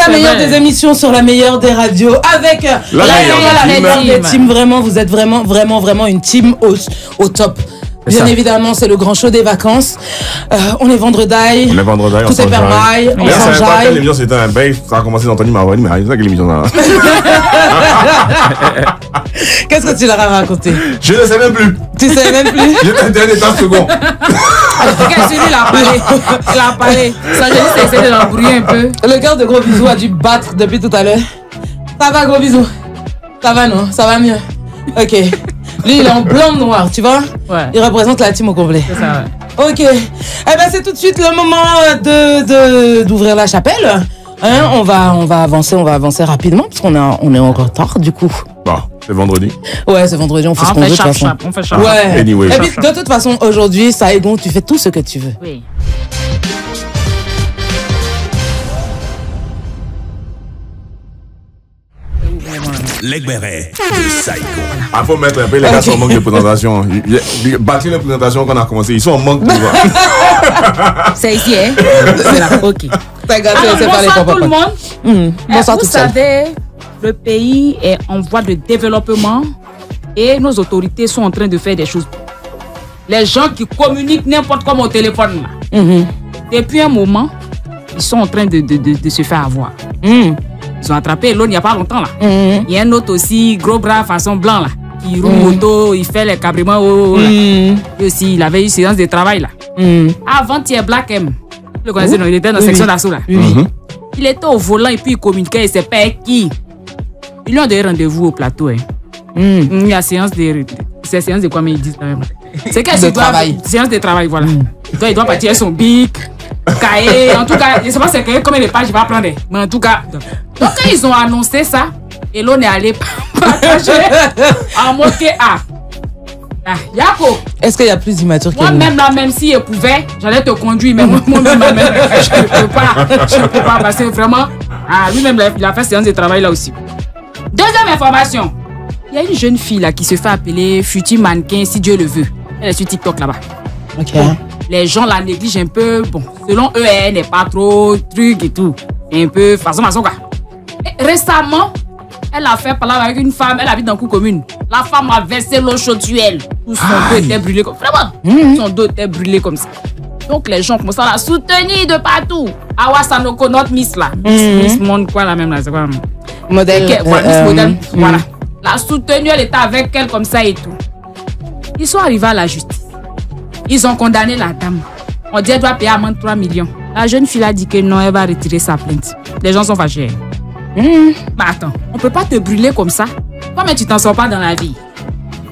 la meilleure des émissions sur la meilleure des radios avec la meilleure des teams. Vraiment, vous êtes vraiment une team au top. Bien évidemment, c'est le grand show des vacances. On est vendredi. Tout est permis. On s'enjaille. L'émission, c'était un bail. Ça a commencé d'Anthony Maroni, mais c'est ça que l'émission là. Qu'est-ce que tu leur as raconté? Je ne sais même plus. Tu sais même plus? J'ai intérêt des 30 secondes. Il a parlé. Ça, j'ai essayé de l'embrouiller un peu. Le cœur de Gros Bisou a dû battre depuis tout à l'heure. Ça va, Gros Bisou? Ça va, non? Ça va mieux? Ok. Lui, il est en blanc-noir, tu vois? Ouais. Il représente la team au complet. C'est ça, ouais. Ok. Eh ben, c'est tout de suite le moment d'ouvrir la chapelle. Hein, on va avancer rapidement parce qu'on est en retard du coup. Bon, c'est vendredi. Ouais, c'est vendredi, on fait ce qu'on veut de toute façon. On fait ça. Ouais. Anyway. Et puis, de toute façon, aujourd'hui, Saigon, tu fais tout ce que tu veux. Oui. Les bérets de Saigon. Il faut mettre un peu les gars sont en manque de présentation. Bâtir les présentations qu'on a commencé, ils sont en manque de C'est ici, hein? C'est là, ok. Bonsoir tout le monde. Bonsoir vous tout seul. savez, le pays est en voie de développement et nos autorités sont en train de faire des choses. Les gens qui communiquent n'importe comment au téléphone, là, depuis un moment, ils sont en train de se faire avoir. Ils ont attrapé l'autre il n'y a pas longtemps là. Il y a un autre aussi, gros bras façon blanc là, qui roule moto, il fait les cabrements. Et aussi, il avait eu une séance de travail là. Avant-hier, Black M, vous le connaissez, non? Il était dans la section d'assaut là. Il était au volant et puis il communiquait, il ne sait pas avec qui. Ils lui ont donné rendez-vous au plateau. Hein. Il y a séance de quoi, mais ils disent quand même. C'est qu'elle se doit. Séance de travail, voilà. Donc il doit partir son bic. Cahier, en tout cas, je ne sais pas c'est combien de pages il va prendre, mais en tout cas, donc quand ils ont annoncé ça, et l'on est allé partager en mode que Yako. Est-ce qu'il y a plus d'immature que moi-même là, même si je pouvais, j'allais te conduire, mais moi-même, je ne peux pas parce que vraiment, lui-même il a fait séance de travail là aussi. Deuxième information, il y a une jeune fille là qui se fait appeler futur mannequin si Dieu le veut. Elle est sur TikTok là-bas. Ok. Bon, les gens la négligent un peu. Bon, selon eux, elle n'est pas trop truc et tout. Un peu façon quoi. Et récemment, elle a fait parler avec une femme. Elle habite dans Coup Commune. La femme a versé l'eau chaude sur elle. Tout son dos était brûlé comme vraiment. Son dos était brûlé comme ça. Donc les gens commencent à la soutenir de partout. Awa Sanoko, notre Miss là. Miss Monde quoi la même là. C'est quoi? Modèle. Miss Modèle. Voilà. La soutenue, elle était avec elle comme ça et tout. Ils sont arrivés à la justice. Ils ont condamné la dame. On dit qu'elle doit payer amende 3 millions. La jeune fille a dit que non, elle va retirer sa plainte. Les gens sont fâchés. Mais attends, on ne peut pas te brûler comme ça. Toi, mais tu t'en sors pas dans la vie.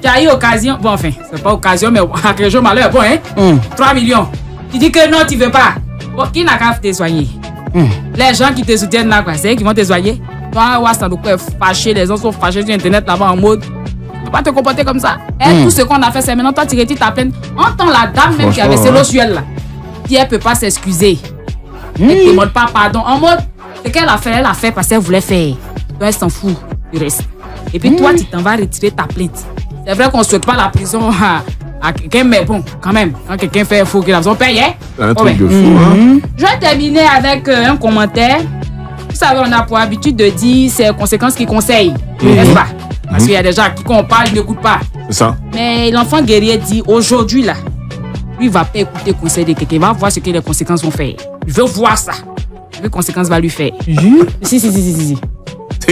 Tu as eu occasion. Bon, enfin, c'est pas occasion, mais à quelque chose malheur. Bon, hein? 3 millions. Tu dis que non, tu veux pas. Bon, qui n'a qu'à te soigner? Les gens qui te soutiennent là, quoi, c'est eux qui vont te soigner. Toi, Wassan est fâché. Les gens sont fâchés sur Internet là-bas en mode. Tu peux pas te comporter comme ça. Et tout ce qu'on a fait, c'est maintenant toi tu retires ta plainte. Entends la dame même qui avait ses l'ossuel là. Qui elle peut pas s'excuser. Elle ne demande pas pardon. En mode, ce qu'elle a fait parce qu'elle voulait faire. Donc elle s'en fout du reste. Et puis toi, tu t'en vas retirer ta plainte. C'est vrai qu'on ne souhaite pas la prison à quelqu'un, mais bon, quand même, quand quelqu'un fait faux, qu'il a besoin de payer. C'est un truc de fou, hein. Je vais terminer avec un commentaire. Vous savez, on a pour habitude de dire c'est les conséquences qui conseillent. N'est-ce pas? Parce qu'il y a des gens à qui on parle, ils n'écoutent pas. C'est ça. Mais l'enfant guerrier dit aujourd'hui là, lui il va pas écouter le conseil de quelqu'un, il va voir ce que les conséquences vont faire. Il veut voir ça. Les conséquences va lui faire. Si.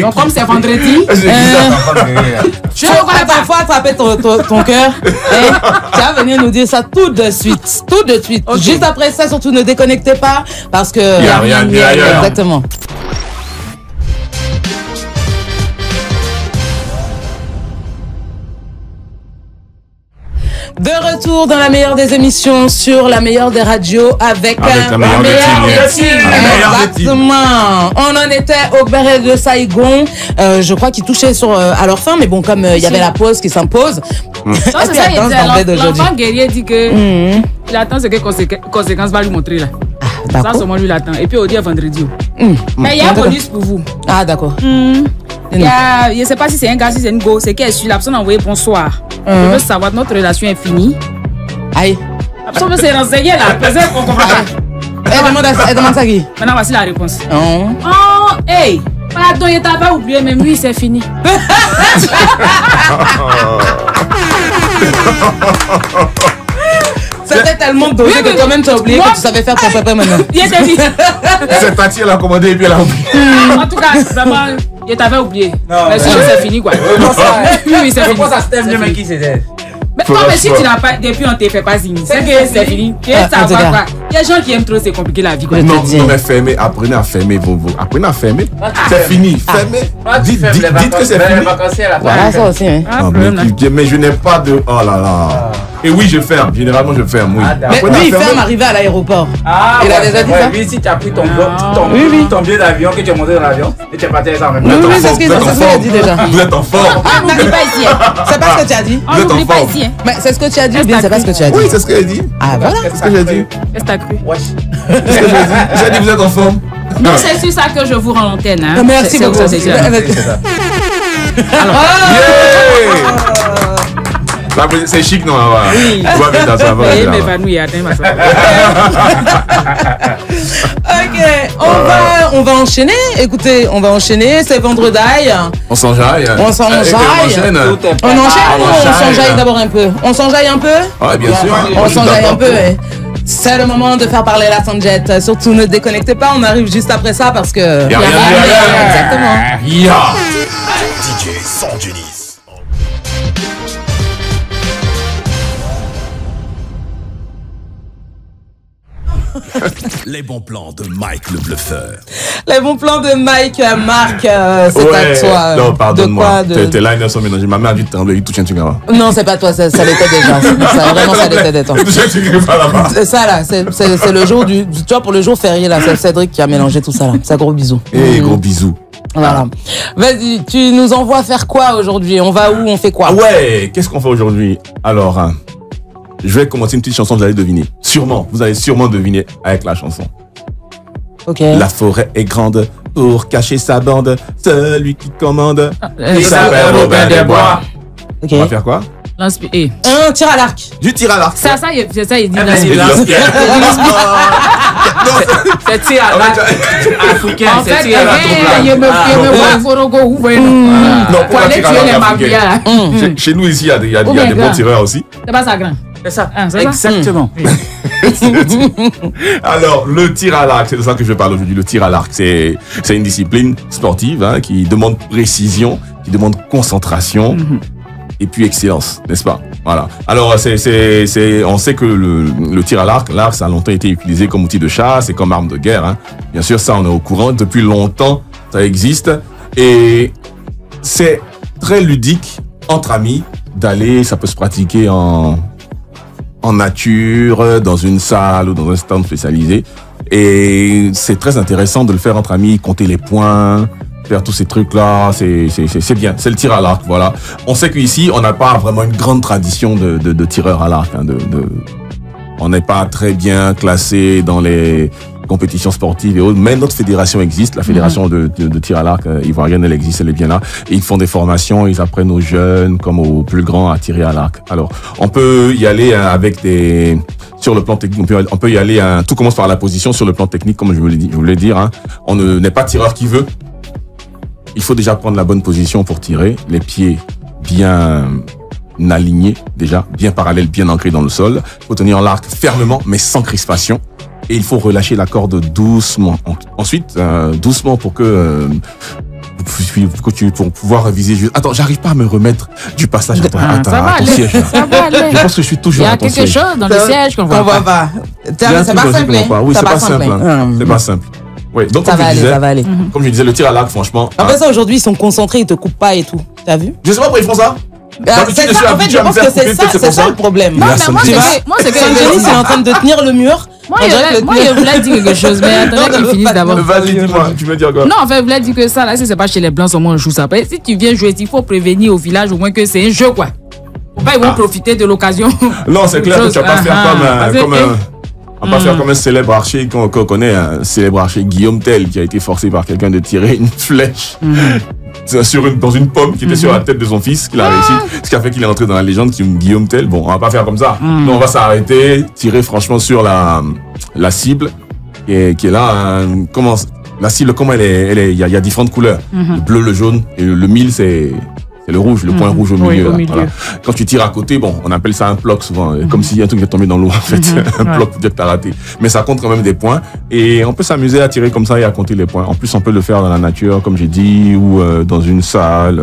Donc comme c'est vendredi, je vais parfois attraper ton cœur. Tu vas venir nous dire ça tout de suite. Tout de suite. Okay. Juste après ça, surtout ne déconnectez pas parce que... Il n'y a rien dit ailleurs. Exactement. De retour dans la meilleure des émissions sur la meilleure des radios avec la meilleure des teams. Exactement. On en était au béret de Saigon. Je crois qu'ils touchaient à leur fin, mais bon, comme il y avait la pause qui s'impose. C'est ça, l'enfant guerrier dit que il attend ce que conséquences va lui montrer là. Ça, seulement lui l'attend. Et puis au dia vendredi. Mais il y a un bonus pour vous. Ah, d'accord. Je ne sais pas si c'est un gars, si c'est une go. C'est qu'elle suit la personne envoyée bonsoir. Je veux savoir, notre relation est finie. Aïe. La personne veut se renseigner là. On comprend pas. Elle demande ça qui? Maintenant, voici la réponse. Oh. Oh, hey! Pardon, il t'avait oublié, même lui, c'est fini. C'était tellement dosé que toi-même tu as oublié que tu savais faire ton papa maintenant. Cette tati, elle a commandé et puis elle a oublié. En tout cas, vraiment, il t'avait oublié. Mais sinon, c'est fini quoi. Oui, c'est fini. Ça c'était mieux, mais qui c'était? Mais non, mais si tu n'as pas, depuis on te fait pas signe, c'est que c'est fini. Il y a des gens qui aiment trop, c'est compliqué la vie. Non, mais fermez, apprenez à fermer vos. Apprenez à fermer. C'est fini, fermez. Dites que c'est fini. Voilà, ça aussi. Mais je n'ai pas de. Oh là là. Et oui, je ferme. Généralement, je ferme. Oui. Mais lui, il ferme arrivé à l'aéroport. Il a déjà dit ça. Oui, si tu as pris ton billet d'avion, que tu es monté dans l'avion, et tu es parti avec ça en même temps. Oui, c'est ce qu'il a dit déjà. Vous êtes en forme. On n'oublie pas ici. C'est pas ce que tu as dit. Vous êtes en forme. Mais c'est ce que tu as dit ou bien c'est pas ce que tu as dit? Oui, c'est ce que j'ai dit. Ah voilà. C'est ce que j'ai dit. Qu'est-ce que t'as cru? J'ai dit, vous êtes en forme. Non, c'est sur ça que je vous rends l'antenne. Hein. Merci beaucoup. C'est chic, non? Oui. Oui, mais pas nous, il y a des Ok, on va enchaîner. Écoutez, on va enchaîner. C'est vendredi. On s'enjaille. On s'enjaille. On enchaîne ou on s'enjaille d'abord un peu? On s'enjaille un peu? Ouais, bien sûr. On s'enjaille un peu, ouais. C'est le moment de faire parler la Sanjet. Surtout ne déconnectez pas, on arrive juste après ça parce que. Exactement. DJ Sanjunis. Les bons plans de Mike le bluffeur. Les bons plans de Mike, Marc, c'est à toi. Non, pardonne-moi. Tes liners sont mélangés. Ma mère a dû trembler, tout tient, tu verras. Non, c'est pas toi, ça l'était déjà. Vraiment, ça l'était déjà. C'est ça là, c'est le jour du. Tu vois, pour le jour férié là, c'est Cédric qui a mélangé tout ça là. C'est un gros bisou. Et gros bisous. Voilà. Vas-y, tu nous envoies faire quoi aujourd'hui? On va où? On fait quoi? Ouais, qu'est-ce qu'on fait aujourd'hui? Alors, je vais commencer une petite chanson, vous allez deviner. Sûrement, vous allez sûrement deviner avec la chanson. Ok. La forêt est grande pour cacher sa bande. Celui qui commande, il s'appelle Robin des Bois. Ok. On va faire quoi? Lance-pied. Un tir à l'arc. Du tir à l'arc. C'est ça, il dit lance-pied. C'est tir à l'arc africain. En fait, il me voit Forogo ou Non, pour aller tuer les mafias. Chez nous ici, il y a des bons tireurs aussi. C'est pas ça, grand. C'est ça. Exactement. Alors, le tir à l'arc, c'est de ça que je parle aujourd'hui. Le tir à l'arc, c'est une discipline sportive qui demande précision, qui demande concentration. Et puis excellence, n'est-ce pas? Voilà. Alors, on sait que le tir à l'arc, ça a longtemps été utilisé comme outil de chasse et comme arme de guerre. Bien sûr, ça, on est au courant. Depuis longtemps, ça existe. Et c'est très ludique, entre amis, d'aller, ça peut se pratiquer en nature, dans une salle ou dans un stand spécialisé. Et c'est très intéressant de le faire entre amis, compter les points, faire tous ces trucs-là, c'est bien. C'est le tir à l'arc, voilà. On sait qu'ici, on n'a pas vraiment une grande tradition de tireurs à l'arc. On n'est pas très bien classé dans les compétitions sportives et autres, mais notre fédération existe, la fédération de tir à l'arc ivoirienne, elle existe, elle est bien là. Et ils font des formations, ils apprennent aux jeunes comme aux plus grands à tirer à l'arc. Alors, on peut y aller avec sur le plan technique, on peut y aller, tout commence par la position sur le plan technique, comme je voulais dire. On n'est pas tireur qui veut. Il faut déjà prendre la bonne position pour tirer, les pieds bien alignés déjà, bien parallèles, bien ancrés dans le sol. Il faut tenir l'arc fermement, mais sans crispation. Et il faut relâcher la corde doucement. Ensuite, doucement pour pouvoir viser juste. Attends, j'arrive pas à me remettre du passage à ton siège. Ça va aller. Je pense que je suis toujours à ton siège. Il y a quelque chose dans le siège qu'on voit pas. C'est pas simple. Oui, c'est pas simple. C'est pas simple. Oui, donc ça va aller. Comme je disais, le tir à l'arc, franchement. Après ça, aujourd'hui, ils sont concentrés, ils te coupent pas et tout. T'as vu? Je sais pas pourquoi ils font ça. C'est ça, en fait, je pense que c'est ça le problème. Non, mais moi, c'est que Sanjunis est en train de tenir le mur. Moi, je voulais dire quelque chose, mais attendez qu'il finisse d'abord. Vas-y, dis-moi, tu veux dire quoi? Non, en fait, je voulais dire que ça, là, si c'est pas chez les Blancs, seulement on joue ça. Si tu viens jouer, il faut prévenir au village au moins que c'est un jeu, quoi. Faut pas, ils vont profiter de l'occasion. Non, c'est clair que tu vas pas faire on va pas faire comme un célèbre archer qu'on connaît, un célèbre archer Guillaume Tell qui a été forcé par quelqu'un de tirer une flèche dans une pomme qui était sur la tête de son fils, qu'il a réussi, ce qui a fait qu'il est entré dans la légende qui est Guillaume Tell. Bon, on va pas faire comme ça. Donc on va s'arrêter, tirer franchement sur la cible qui est là. Comment la cible, comment elle est, il y a différentes couleurs. Le bleu, le jaune et le 1000, c'est le rouge, le point rouge au milieu. Au milieu. Voilà. Quand tu tires à côté, bon, on appelle ça un bloc souvent, comme s'il y a un truc qui est tombé dans l'eau en fait, un bloc pour dire que t'as raté. Mais ça compte quand même des points et on peut s'amuser à tirer comme ça et à compter les points. En plus, on peut le faire dans la nature, comme j'ai dit, ou dans une salle.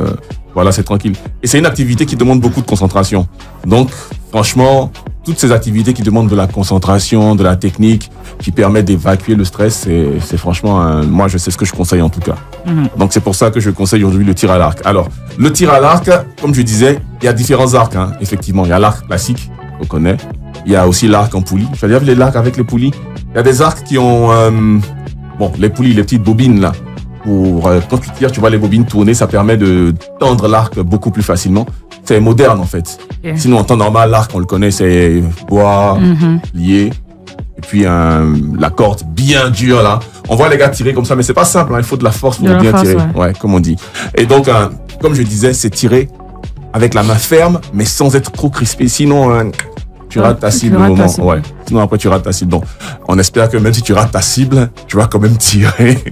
Voilà, c'est tranquille. Et c'est une activité qui demande beaucoup de concentration. Donc, franchement, toutes ces activités qui demandent de la concentration, de la technique, qui permettent d'évacuer le stress, c'est franchement, moi, je sais ce que je conseille en tout cas. Donc, c'est pour ça que je conseille aujourd'hui le tir à l'arc. Alors, le tir à l'arc, comme je disais, il y a différents arcs, hein, effectivement. Il y a l'arc classique, on connaît. Il y a aussi l'arc en poulie. Tu as déjà vu les arcs avec les poulies? Il y a des arcs qui ont, bon, les poulies, les petites bobines, là. Pour, quand tu tires, tu vois les bobines tourner, ça permet de tendre l'arc beaucoup plus facilement. C'est moderne, en fait. Yeah. Sinon, en temps normal, l'arc, on le connaît, c'est bois, lié. Et puis, la corde bien dure, là. On voit les gars tirer comme ça, mais c'est pas simple, hein. Il faut de la force pour bien tirer. Ouais, comme on dit. Et donc, comme je disais, c'est tirer avec la main ferme, mais sans être trop crispé. Sinon, tu rates ta cible au moment. Ouais. Sinon, après, tu rates ta cible. Donc, on espère que même si tu rates ta cible, tu vas quand même tirer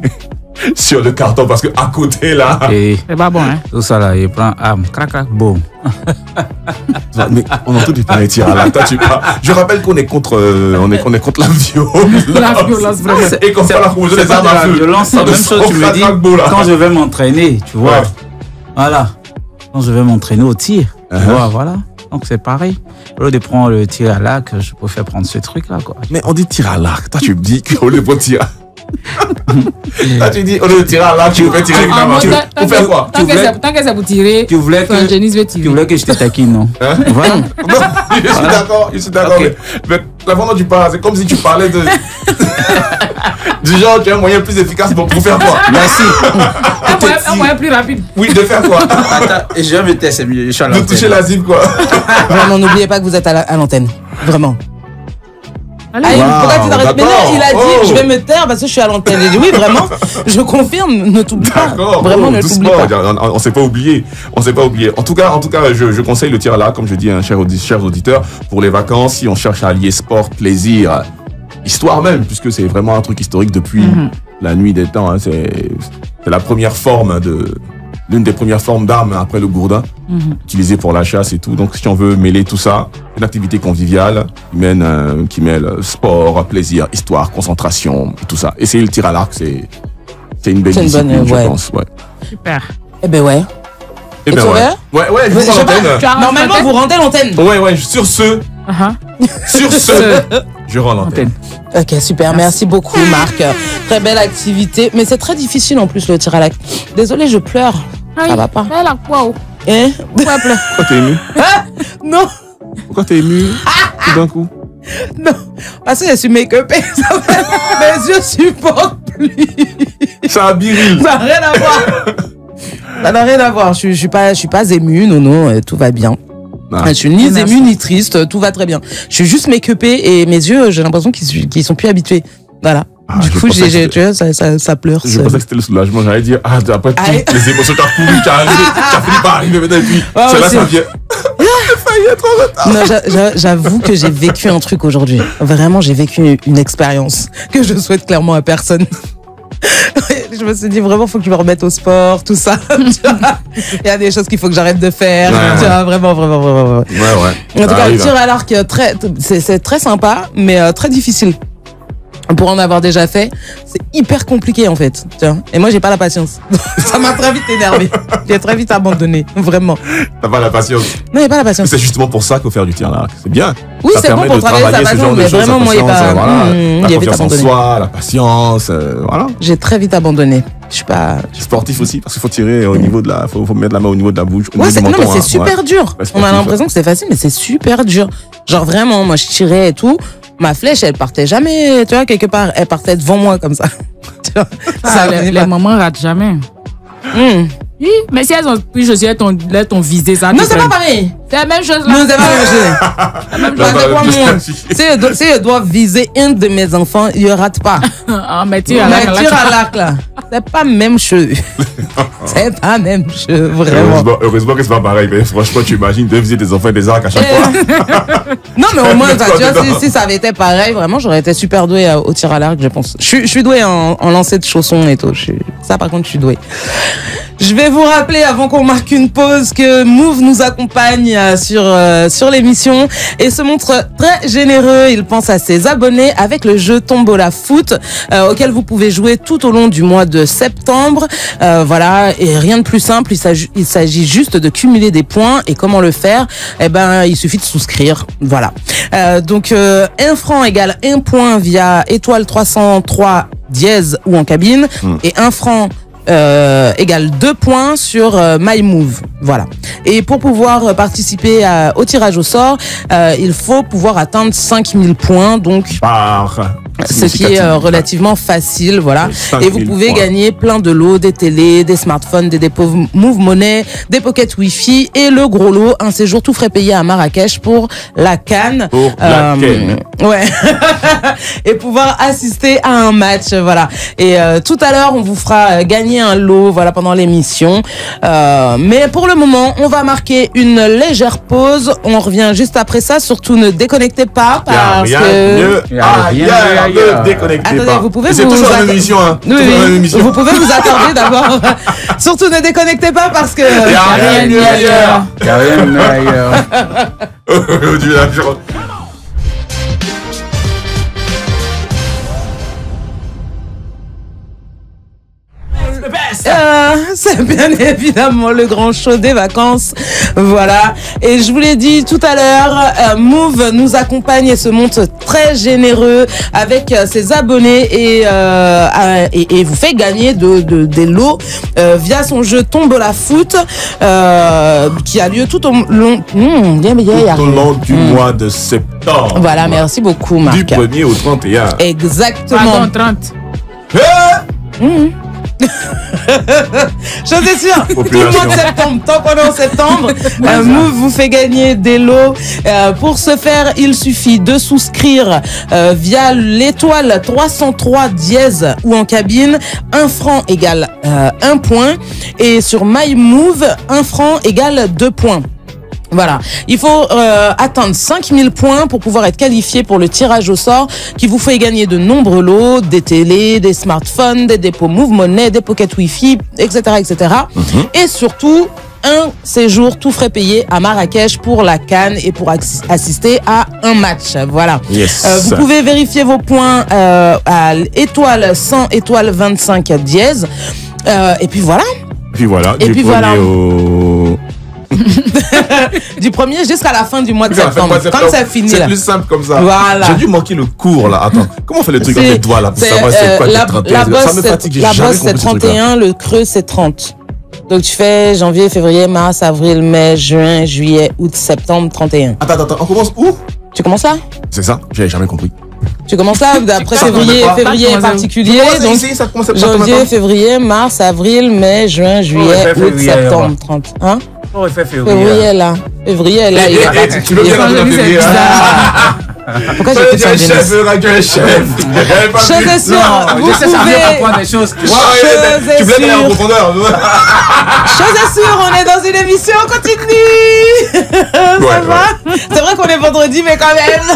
sur le carton parce que à côté là. C'est pas bon, hein. Tout ça là, il prend arme, crac, crac, boum. Mais on entend du pain et tir à la tête, je rappelle qu'on est contre, on est contre la violence. La violence, vraiment. Et qu'on fait la rouge des armes à feu. Violence, c'est la même chose, tu me dis, quand je vais m'entraîner, tu vois. Ouais. Voilà. Quand je vais m'entraîner au tir, tu vois, voilà. Donc c'est pareil. Au lieu de prendre le tir à l'arc, je préfère prendre ce truc là, quoi. Mais on dit tir à l'arc. Toi, tu me dis qu'au lieu de tirer. Là, tu dis, au lieu de tirer à l'arc, tu veux tirer avec la main. Tu veux faire quoi? Tant que c'est pour tirer, tu voulais que je te taquine, non? Voilà. Non, je suis d'accord. Okay. Mais la façon dont tu parles, c'est comme si tu parlais de. Du genre, tu as un moyen plus efficace pour faire quoi? Merci. Un moyen plus rapide. Oui, de faire quoi? Attends, et je vais me tester, mieux. De toucher la cible, quoi. Vraiment, n'oubliez pas que vous êtes à l'antenne. Vraiment. Allez, pourquoi tu t'arrêtes? Mais non, il a dit je vais me taire parce que je suis à l'antenne. J'ai dit oui, vraiment, je confirme, ne t'oublie pas. Vraiment, ne t'oublie pas. On s'est pas oublié. On s'est pas oublié. En tout cas, je conseille le tir à l'arc, comme je dis, hein, chers auditeurs, pour les vacances, si on cherche à allier sport, plaisir, histoire même, puisque c'est vraiment un truc historique depuis la nuit des temps. Hein, c'est la première forme l'une des premières formes d'armes après le gourdin, utilisée pour la chasse et tout. Donc, si on veut mêler tout ça, une activité conviviale qui mêle sport, plaisir, histoire, concentration, et tout ça. Essayer le tir à l'arc, c'est une belle discipline, je pense. Ouais. Super. Eh ben ouais. Eh ben ouais. Ouais, je vous l'antenne. Normalement, vous rendez l'antenne. Ouais, sur ce, je rends l'antenne. Ok, super. Merci beaucoup, Marc. Très belle activité. Mais c'est très difficile en plus, le tir à l'arc. Désolée, je pleure. Ça va pas. Elle a quoi? Hein? Pourquoi pleure? Pourquoi t'es ému? Non. Pourquoi t'es ému tout d'un coup? Non. Parce que je suis make-upée. Mes yeux supportent plus. C'est un biril. Ça n'a rien à voir. Ça n'a rien à voir. Je suis pas émue, non, tout va bien. Ah. Je suis ni émue ni triste, tout va très bien. Je suis juste make-upée et mes yeux, j'ai l'impression qu'ils sont plus habitués. Voilà. Du coup, tu vois, ça pleure. Je pensais que c'était le soulagement. J'allais dire, après toutes les émotions, tu as couru, tu as fini par arriver maintenant et puis c'est là ça vient. J'ai failli être en retard. Non, j'avoue que j'ai vécu un truc aujourd'hui. Vraiment, j'ai vécu une expérience que je souhaite clairement à personne. Je me suis dit vraiment, faut que je me remette au sport, tout ça. Il y a des choses qu'il faut que j'arrête de faire. Tu vois, vraiment. Ouais. En tout cas, le tir à l'arc, c'est très sympa, mais très difficile. Pour en avoir déjà fait, c'est hyper compliqué en fait. Tu vois. Et moi, j'ai pas la patience. Ça m'a très vite énervé. J'ai très vite abandonné, vraiment. T'as pas la patience? Non, j'ai pas la patience. C'est justement pour ça qu'il faut faire du tir à l'arc. C'est bien. Oui, c'est bon pour travailler sa patience, mais vraiment, moi, il n'y a pas. La confiance en soi, la patience, voilà. J'ai très vite abandonné. Je suis pas. Sportif aussi, parce qu'il faut tirer au niveau de la. Faut mettre la main au niveau de la bouche. Ouais, non, mais c'est super dur. On a l'impression que c'est facile, mais c'est super dur. Genre vraiment, moi, je tirais et tout. Ma flèche, elle partait jamais, tu vois, quelque part. Elle partait devant moi comme ça. Tu vois, les mamans ratent jamais. Oui, mais si elles ont pris, je sais, ton visé, ça. Non, c'est pas pareil. C'est la même chose là. Non, c'est pas la même chose. Si je dois viser un de mes enfants, il ne rate pas. Ah, mais tir à l'arc là. C'est pas même chose. C'est pas même chose, vraiment. Heureusement que c'est pas pareil. Mais franchement, tu imagines de viser des enfants et des arcs à chaque fois. Non, mais au moins, tu vois, si ça avait été pareil, vraiment, j'aurais été super doué au tir à l'arc, je pense. Je suis doué en lancer de chaussons et tout. Ça, par contre, je suis doué. Je vais vous rappeler, avant qu'on marque une pause, que Move nous accompagne sur l'émission et se montre très généreux. Il pense à ses abonnés avec le jeu Tombola Foot, auquel vous pouvez jouer tout au long du mois de septembre. Voilà, et rien de plus simple. Il s'agit juste de cumuler des points. Et comment le faire? Eh ben, il suffit de souscrire. Voilà. Donc, 1 franc égale 1 point via étoile 303 dièse ou en cabine, et 1 franc égale 2 points sur MyMove. Voilà. Et pour pouvoir participer au tirage au sort, il faut pouvoir atteindre 5000 points. Donc, ce qui est relativement facile, voilà. Et vous pouvez gagner plein de lots, des télés, des smartphones, des dépôts Move Money, des pockets Wi-Fi et le gros lot, un séjour tout frais payé à Marrakech pour la CAN. Pour la CAN. Ouais. Et pouvoir assister à un match, voilà. Et tout à l'heure, on vous fera gagner un lot, voilà, pendant l'émission. Mais pour le moment, on va marquer une légère pause. On revient juste après ça. Surtout, ne déconnectez pas parce que... Ne déconnectez pas. Vous pouvez c'est toujours la même émission, hein. Oui, vous pouvez vous attarder d'abord. Surtout ne déconnectez pas parce que... Il n'y a rien mieux ailleurs. Il n'y a rien mieux ailleurs. C'est bien évidemment le grand show des vacances. Voilà. Et je vous l'ai dit tout à l'heure, Move nous accompagne et se montre très généreux avec ses abonnés et vous fait gagner des lots via son jeu Tombola Foot qui a lieu tout au long du mois de septembre. Voilà, merci beaucoup Marc. Du 1er au 31. Exactement. Pardon, 30. Je suis sûre, tout le mois de septembre, tant qu'on est en septembre, Move vous fait gagner des lots. Pour ce faire, il suffit de souscrire via l'étoile 303 dièse ou en cabine. 1 franc égale 1 point. Et sur MyMove, 1 franc égale 2 points. Voilà, il faut atteindre 5000 points pour pouvoir être qualifié pour le tirage au sort qui vous fait gagner de nombreux lots, des télés, des smartphones, des dépôts Move Money, des pockets Wi-Fi, etc. etc. Et surtout, un séjour tout frais payé à Marrakech pour la CAN et pour assister à un match. Voilà. Yes. Vous pouvez vérifier vos points à étoile 100, étoile 25 dièse. Et puis voilà. Et puis voilà. Du 1er jusqu'à la fin du mois de septembre. Comme ça finit. C'est plus simple comme ça. Voilà. J'ai dû manquer le cours là. Attends, comment on fait le truc avec les doigts là pour savoir c'est quoi le 31? Ça me fatigue. La bosse c'est 31, le creux c'est 30. Donc tu fais janvier, février, mars, avril, mai, juin, juillet, août, septembre, 31. Attends, on commence où? Tu commences là? C'est ça, j'avais jamais compris. Tu commences là, après février est particulier, donc janvier, février, mars, avril, mai, juin, juillet, août, septembre, 30. Hein? Oh, il fait février là. Février là, il est tu veux bien février. Pourquoi j'ai fait ça? Chef. Chose est sûre, vous pouvez... Tu blaies en profondeur. Chose est sûre, on est dans une émission, on continue. Ça va? C'est vrai qu'on est vendredi, mais quand même.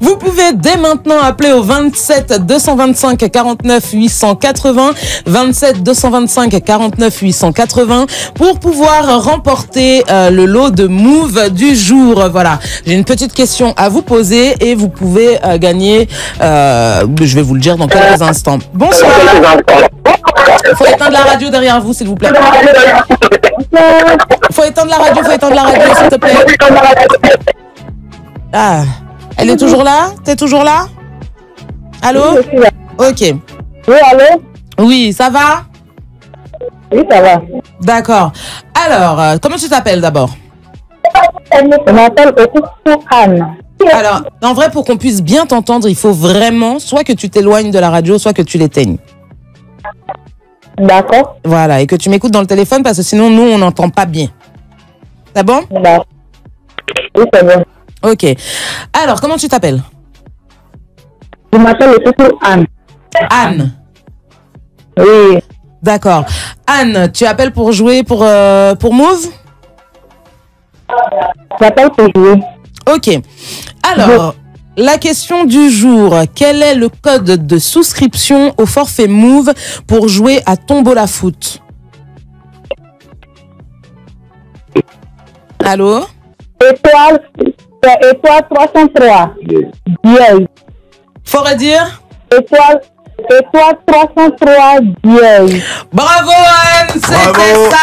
Vous pouvez dès maintenant appeler au 27 225 49 880, 27 225 49 880 pour pouvoir remporter le lot de Move du jour. Voilà, j'ai une petite question à vous poser et vous pouvez gagner, je vais vous le dire dans quelques instants. Bonsoir. Faut éteindre la radio derrière vous, s'il vous plaît. Faut éteindre la radio, s'il te plaît. Ah, elle est toujours là? T'es toujours là? Allô? Ok. Oui, allô? Oui, ça va? Oui, ça va. D'accord. Alors, comment tu t'appelles d'abord? Je m'appelle Anne. Alors, en vrai, pour qu'on puisse bien t'entendre, il faut vraiment soit que tu t'éloignes de la radio, soit que tu l'éteignes. D'accord. Voilà, et que tu m'écoutes dans le téléphone parce que sinon, nous, on n'entend pas bien. C'est bon? D'accord. Oui, c'est bon. Ok. Alors, comment tu t'appelles? Je m'appelle le coucou Anne. Anne. Oui. D'accord. Anne, tu appelles pour jouer pour Move? J'appelle pour jouer. Ok. Alors, la question du jour. Quel est le code de souscription au forfait Move pour jouer à Tombola Foot? Allô? Étoile 303. Dièse. Faut redire? Étoile 303 dièse. Bravo Anne, c'était ça.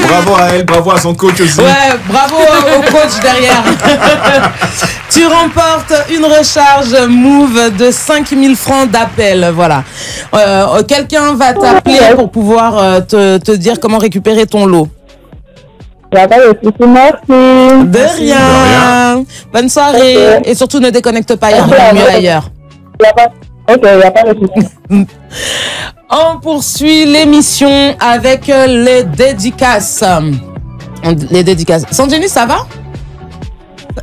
Bravo à elle, bravo à son coach aussi. Ouais, bravo au coach derrière. Tu remportes une recharge Move de 5000 francs d'appel. Voilà. Quelqu'un va t'appeler pour pouvoir te dire comment récupérer ton lot. Merci. De rien. Bonne soirée. Ok. Et surtout, ne déconnecte pas, il y a rien mieux ailleurs. Ok, il n'y a pas de souci. On poursuit l'émission avec les dédicaces. Les dédicaces. Sanjini, ça va?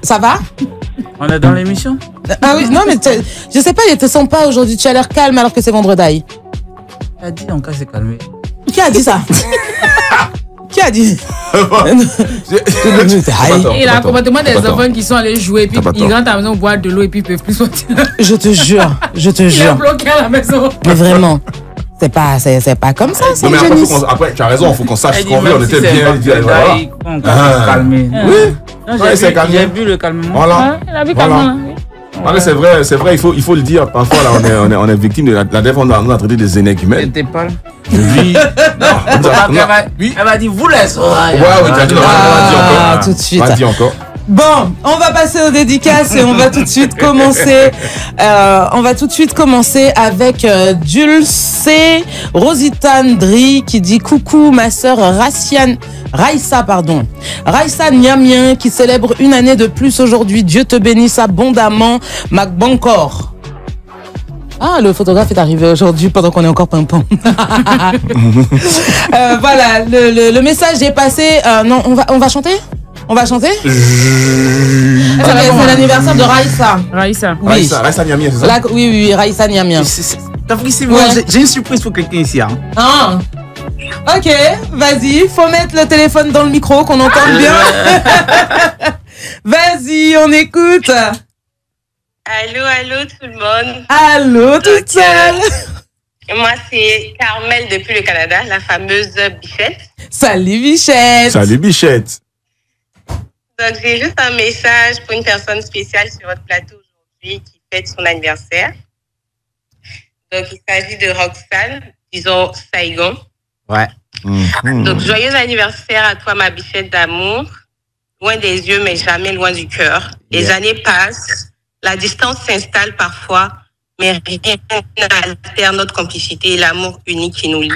Ça va? On est dans l'émission? Ah oui, non, mais je sais pas, il te sens pas aujourd'hui. Tu as l'air calme alors que c'est vendredi. Qui a dit, en cas, c'est calmé. Qui a dit ça? Qui a dit? Il a complètement des enfants qui sont allés jouer, puis ils rentrent à la maison boire de l'eau et puis ils peuvent plus sortir. Je te jure, je te Il est jure. bloqué à la maison. Mais vraiment, c'est pas comme ça, c'est Non, mais génie. après, tu as raison, il faut qu'on sache Elle ce dit, qu'on veut, on même était si c'est bien. vendredi, on va se calmer. Oui, Non, ouais, c'est calmé. J'ai bu le calmement. Voilà. Il a vu Voilà. comment là? Ah, mais c'est vrai, il faut le dire. Parfois, là, on est victime de la dernière fois, on a traité des énigmes. T'es pas là. Oui. Elle va dire, vous laissez. Ouais, tu as dit, on va dire Ah, encore. tout de suite. On va dire encore. Bon, on va passer aux dédicaces et on va tout de suite commencer. Avec Dulce Rositandri qui dit coucou ma sœur Raissa Niamien qui célèbre une année de plus aujourd'hui. Dieu te bénisse abondamment, Macbancor. Ah, le photographe est arrivé aujourd'hui pendant qu'on est encore pimpant. Voilà, le message est passé. Non, on va chanter? On va chanter? Ok, c'est l'anniversaire de Raissa. Raissa. Oui. Raissa Niamien, c'est ça? Oui, Raissa Niamien. J'ai une surprise pour quelqu'un ici. Hein. Ah. Ok, vas-y, faut mettre le téléphone dans le micro, qu'on entende bien. Vas-y, on écoute. Allô tout le monde. Allô, toute seule. Moi, c'est Carmel depuis le Canada, la fameuse Bichette. Salut, Bichette. Salut, Bichette. Donc, j'ai juste un message pour une personne spéciale sur votre plateau aujourd'hui qui fête son anniversaire. Donc, il s'agit de Roxane, disons Saigon. Ouais. Donc, joyeux anniversaire à toi, ma Bichette d'amour. Loin des yeux, mais jamais loin du cœur. Les années passent, la distance s'installe parfois, mais rien n'altère notre complicité et l'amour unique qui nous lie.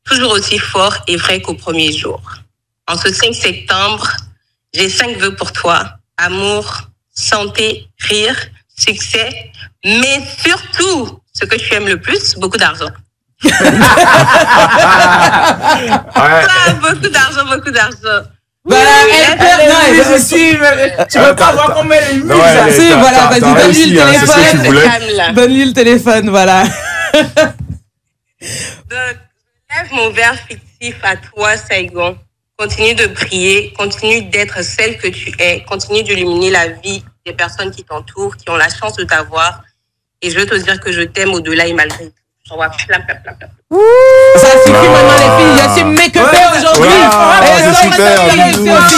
Toujours aussi fort et vrai qu'au premier jour. En ce 5 septembre, j'ai 5 vœux pour toi. Amour, santé, rire, succès, mais surtout, ce que tu aimes le plus, beaucoup d'argent. Beaucoup d'argent. Voilà, tu veux pas voir comment elle est mise. Si, voilà, vas-y, donne-lui le téléphone. Calme. Donne-lui le téléphone, voilà. Donc, lève mon verre fictif à toi, Saigon. Continue de prier, continue d'être celle que tu es, continue d'illuminer la vie des personnes qui t'entourent, qui ont la chance de t'avoir. Et je veux te dire que je t'aime au-delà et malgré tout. J'en vois plein. Ça suffit maintenant, les filles. Je suis make-upée aujourd'hui.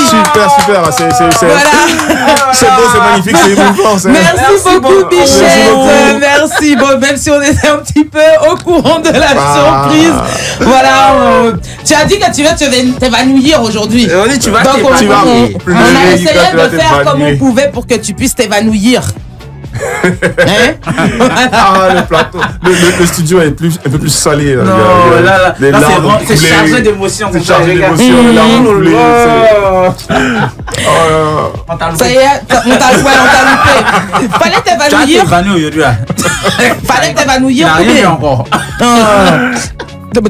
Super. C'est beau, c'est magnifique, c'est émouvant. Merci beaucoup, Bichette. Merci. Bon, même si on était un petit peu au courant de la surprise. Voilà. Tu as dit que tu vas t'évanouir aujourd'hui. Tu vas Donc, on a essayé tu vas de faire comme on t'évanouir. pouvait pour que tu puisses t'évanouir. Hein? Ah, le plateau. Le studio est un peu plus salé. Non, là, c'est chargé d'émotions. C'est chargé d'émotions. Les larmes ont coulé, Ça y est, on t'a loupé. Fallait Tu as t'évanouir. évanoui aujourd'hui. Fallait t'évanouir. Il n'a rien dit encore.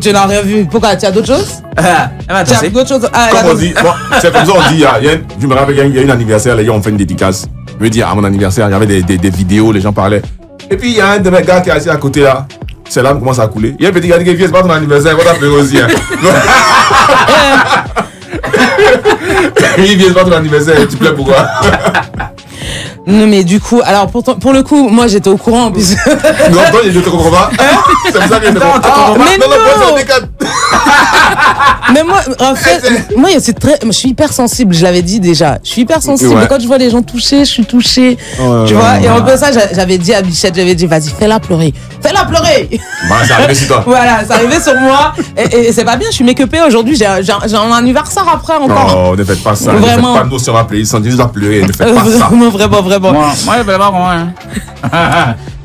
Tu n'as rien vu. Pourquoi? Tu as d'autres choses? Tu as d'autres choses? Comme on dit, c'est comme ça on dit, je me rappelle, il y a une anniversaire, les gars ont fait une dédicace. Je veux dire, à mon anniversaire, il y avait des vidéos, les gens parlaient. Et puis il y a un de mes gars qui est assis à côté là. Ses larmes commencent à couler. Il y a un petit gars qui dit, viens, c'est pas ton anniversaire, on va t'appeler aussi. Oui, viens, c'est pas ton anniversaire, tu plais pourquoi? Non mais du coup, alors pour le coup, moi j'étais au courant. Non, toi je te comprends pas. C'est pour ça que je te comprends pas. Mais moi, en fait, moi je suis hyper sensible, je l'avais dit déjà. Je suis hyper sensible. Ouais. Quand je vois les gens touchés, je suis touchée. Tu vois, et en plus ça, j'avais dit à Bichette, j'avais dit, vas-y, fais-la pleurer. Fais-la pleurer. Bah, c'est arrivé sur toi. Voilà, c'est arrivé sur moi. Et c'est pas bien, je suis make-upée aujourd'hui, j'ai un anniversaire après encore. Non, ne faites pas ça. Vraiment. Ne faites pas nous sur ma playlist, on dit nous à pleurer, ne faites pas ça. Non, vraiment. Moi, je fais pas comment, hein.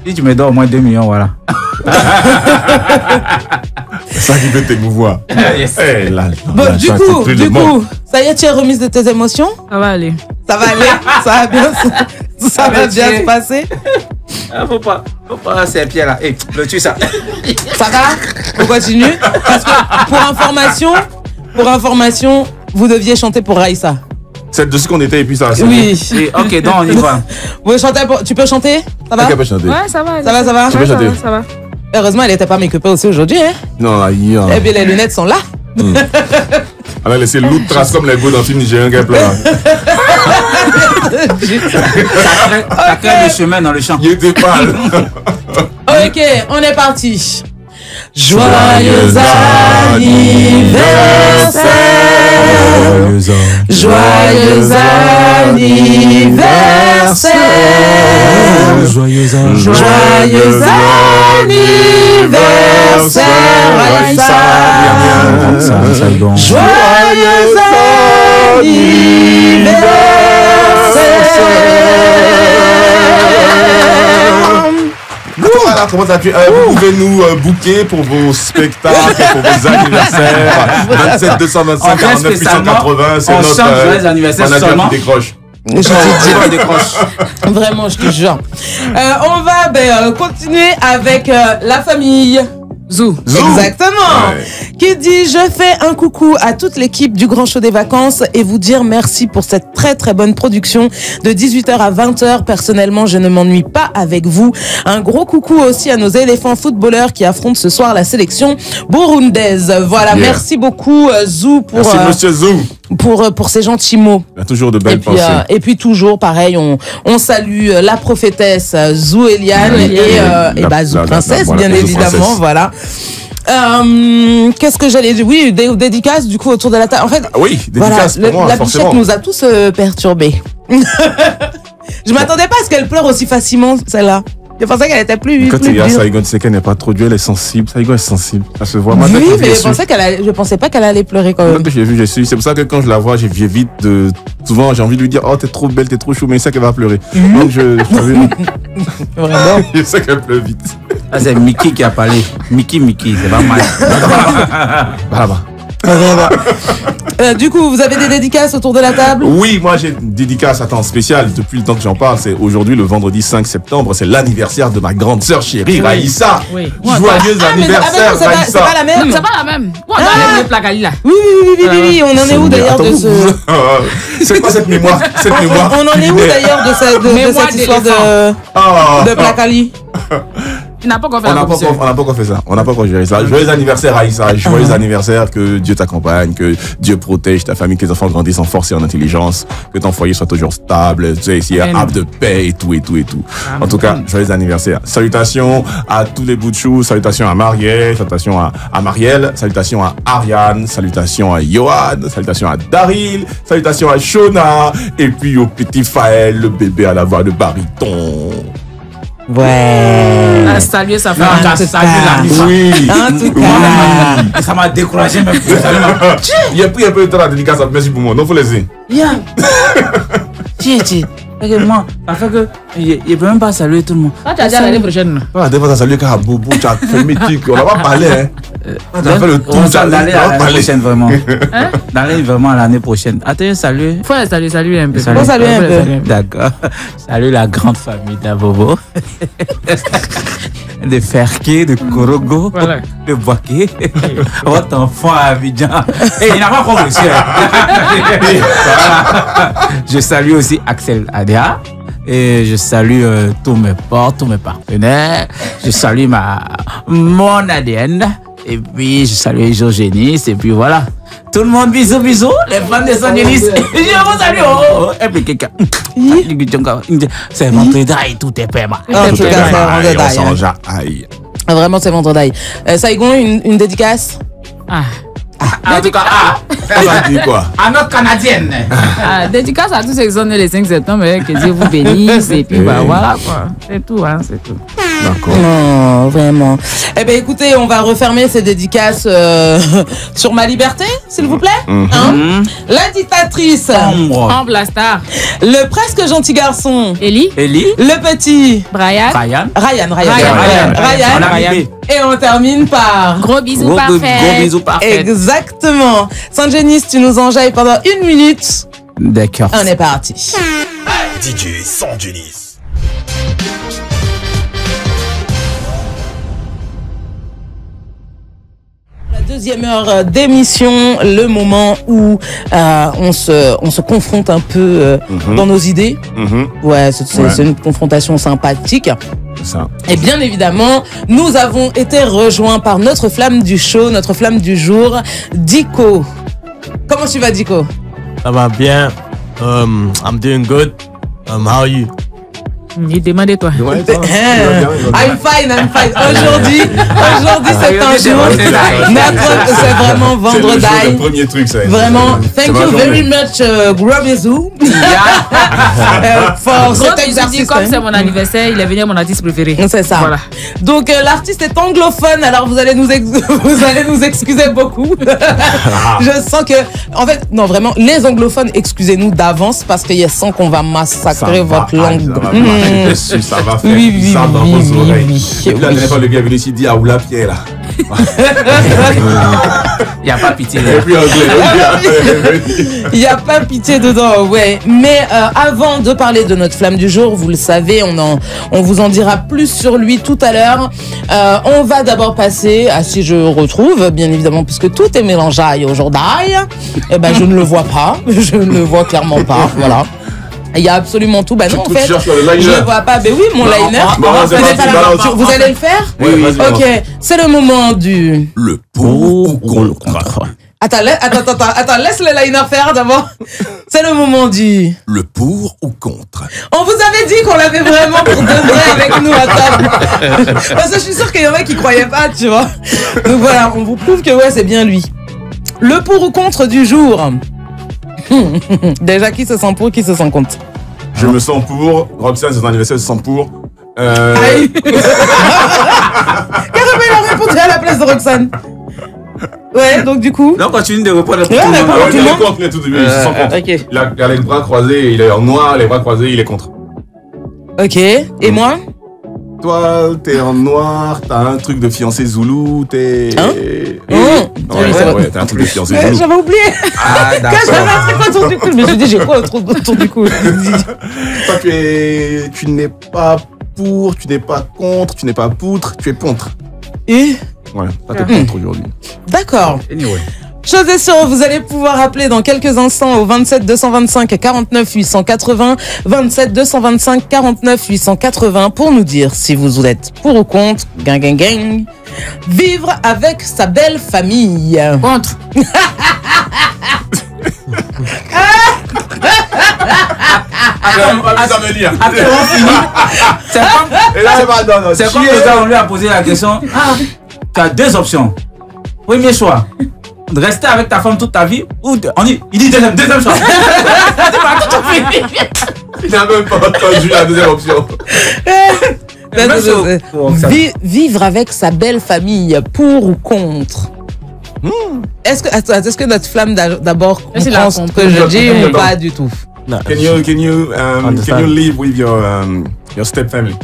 Si tu me donnes au moins 2 millions, voilà. C'est ça qui peut t'émouvoir. Yes. Hey, bon, du coup, ça y est, tu es remise de tes émotions? Ça va aller. Ça va bien se passer. Faut pas, c'est Pierre là. Hey, le tue ça. Ça va? On continue? Parce que pour information, vous deviez chanter pour Raïssa. C'est de ce qu'on était et puis ça. Oui. Ok, donc on y va. Tu peux chanter? Ça va? Elle peut chanter. Ouais, ça va. Ça va? Tu peux chanter? Ça va. Heureusement, elle n'était pas make-upée aussi aujourd'hui, hein? Non, là, hier. Eh bien, les lunettes sont là. Elle a laissé l'autre trace comme les beaux dans le film nigérien qu'elle pleure. Ça crée le chemin dans le champ. Il était pâle. Ok, on est parti. Joyeux anniversaire. Joyeux anniversaire. Joyeux anniversaire. Joyeux Voilà, comment ça tu vous pouvez nous booker pour vos spectacles, pour vos anniversaires. 27 225 49 880, c'est notre manager qui décroche. Vraiment, je te jure. On va continuer avec la famille. Zou. Exactement. Ouais. Qui dit je fais un coucou à toute l'équipe du Grand Show des Vacances et vous dire merci pour cette très très bonne production de 18h à 20h. Personnellement, je ne m'ennuie pas avec vous. Un gros coucou aussi à nos éléphants footballeurs qui affrontent ce soir la sélection burundaise. Voilà, merci beaucoup Zou pour merci monsieur Zou. Pour ces gentils mots. Il y a toujours de belles pensées. Et puis toujours pareil, on salue la prophétesse Zou Eliane et Zou Princesse bien évidemment, princesse. Voilà. Qu'est-ce que j'allais dire? Oui, des dédicaces du coup autour de la table. En fait, oui, dédicaces pour moi, la forcément. Bichette nous a tous perturbés. Je m'attendais pas à ce qu'elle pleure aussi facilement, celle-là. Je pensais qu'elle était plus. Quand il y a Saigon, c'est qu'elle n'est pas trop dure, elle est sensible. Saigon est sensible. Ça se voit. Oui, mais je pensais pas qu'elle allait pleurer quand même. J'ai vu, je suis. C'est pour ça que quand je la vois, j'évite de. Souvent, j'ai envie de lui dire, oh, t'es trop belle, t'es trop chou, mais je sais qu'elle va pleurer. Donc, Vraiment. Je sais qu'elle pleure vite. Ah, c'est Mickey qui a parlé. Mickey, c'est pas mal. Voilà. Du coup, vous avez des dédicaces autour de la table? Oui, moi j'ai une dédicace à temps spécial depuis le temps que j'en parle. C'est aujourd'hui, le vendredi 5 septembre, c'est l'anniversaire de ma grande sœur chérie, Raïssa. Oui. Joyeux anniversaire, Raïssa. C'est pas la même. C'est pas la même. On a les Plagali là. Oui. On en est où d'ailleurs de ce. C'est quoi cette mémoire? On en est où d'ailleurs de cette histoire de Plagali? On n'a pas encore fait ça. On n'a pas encore géré ça. Joyeux anniversaire Aïssa, joyeux anniversaire, que Dieu t'accompagne, que Dieu protège ta famille, que tes enfants grandissent en force et en intelligence, que ton foyer soit toujours stable, tu sais, ici, havre de paix et tout. En tout cas, joyeux anniversaire. Salutations à tous les bouts de chou, salutations à Marielle, salutations à Marielle, salutations à Ariane, salutations à Johan, salutations à Daryl, salutations à Shona, et puis au petit Faël, le bébé à la voix de baryton. Ouais. Saluer sa femme. Oui. En tout cas. Ça m'a découragé même. Il a pris un peu de temps à la dédicace. Merci pour moi. Non, faut laisser. Tiens. Moi, ça fait que il peut même pas saluer tout le monde. Tu as dit l'année prochaine. Des fois, ça salue car Bobo, tu as fait mes trucs. On va pas parler, hein. D'aller à l'année prochaine, vraiment. D'aller vraiment à l'année prochaine. Attends, salut. Faut saluer un peu. Faut saluer un peu. D'accord. Salut la grande famille d'Abobo. De Ferké, de Korogo, de Boaké. Votre enfant à Abidjan. Et il n'a pas compris. Je salue aussi Axel Adéa. Et je salue tous mes potes, tous mes partenaires. Je salue mon ADN. Et puis je salue Georgénis. Et puis voilà. Tout le monde, bisous, bisous. Les fans de Sangelis. Je vous salue. Et puis quelqu'un. C'est ventre d'ail, tout est paiement. En tout cas, c'est ventre d'ail. Vraiment, c'est ventre d'ail. Saigon, une dédicace? En tout cas, ça dit quoi? À notre Canadienne. Dédicace à tous ceux qui sont nés le 5 septembre, que Dieu vous bénisse. Et puis voilà quoi. C'est tout, hein, c'est tout. D'accord. Non, vraiment. Eh bien, écoutez, on va refermer ces dédicaces sur ma liberté, s'il vous plaît. Hein? La dictatrice. Ambre la star. Le presque gentil garçon. Ellie. Le petit. Ryan. Et on termine par... Gros bisous parfaits. Exactement. Sangenis, tu nous enjailles pendant 1 minute. D'accord. On est parti. DJ Sangenis. Deuxième heure d'émission, le moment où on se confronte un peu dans nos idées. Ouais, c'est une confrontation sympathique. Ça. Et bien évidemment, nous avons été rejoints par notre flamme du show, notre flamme du jour, Diko. Comment tu vas, Diko? Ça va bien. I'm doing good. How are you? Demandez-toi. I'm fine. Aujourd'hui, c'est un jour. C'est vraiment vendredi. C'est le premier truc, ça. Vraiment, thank you very much, gros bisous. Pour cet exercice. Comme c'est mon anniversaire, il est venu à mon artiste préféré. C'est ça. Voilà. Donc, l'artiste est anglophone, alors vous allez nous excuser beaucoup. Je sens que, en fait, non, vraiment, les anglophones, excusez-nous d'avance parce qu'il y a sans qu'on va massacrer votre langue. Ça va faire ça dans vos oreilles. Et puis la dernière fois, le gars est venu ici, dit Aoula Pierre là. Il n'y a pas pitié. Et puis anglais. Il n'y a pas pitié dedans, ouais. Mais avant de parler de notre flamme du jour, vous le savez, on vous en dira plus sur lui tout à l'heure. On va d'abord passer à si je retrouve, bien évidemment, puisque tout est mélangé aujourd'hui. Eh ben, je ne le vois pas. Je ne le vois clairement pas. Voilà. Il y a absolument tout. Ben non, en fait, je ne vois pas. Ben oui, mon liner. Vous allez le faire? Oui. Ok, c'est le moment du... Le pour ou contre. Attends, laisse le liner faire d'abord. C'est le moment du... Le pour ou contre. On vous avait dit qu'on l'avait vraiment pour de vrai avec nous à table. Parce que je suis sûre qu'il y en a qui croyaient pas, tu vois. Donc voilà, on vous prouve que ouais, c'est bien lui. Le pour ou contre du jour. Déjà, qui se sent pour, qui se sent contre? Je me sens pour. Roxane, c'est son anniversaire, je me sens pour. Aïe. Carrément, il a répondu à la place de Roxane. Ouais, donc du coup. Non, continue de répondre à tout le monde. Il est contre. Okay. Il a les bras croisés, il est en noir, les bras croisés, il est contre. Ok, et moi? Toi, t'es en noir, t'as un truc de fiancé zoulou, t'es... Hein? Ouais, t'as un truc de fiancé zoulou. J'avais oublié. Ah, d'accord. Quand j'avais un truc autour du cou, je me suis dit, j'ai quoi autour du cou? Toi, tu n'es pas pour, tu n'es pas contre, tu n'es pas poutre, tu es pontre. Et? Ouais, toi, t'es pontre aujourd'hui. D'accord. Anyway. Chose est sûre, vous allez pouvoir appeler dans quelques instants au 27 225 49 880, 27 225 49 880 pour nous dire si vous êtes pour ou contre, gang. Vivre avec sa belle famille. Contre. Ça veut dire. C'est comme on lui a posé la question. Tu as 2 options. Premier choix. De rester avec ta femme toute ta vie ou il dit deuxième choix. Il n'a même pas entendu la deuxième option. Vivre avec sa belle famille, pour ou contre? Est-ce que notre flamme d'abord comprend ce que je dis ou pas du tout? Can you live with your step family?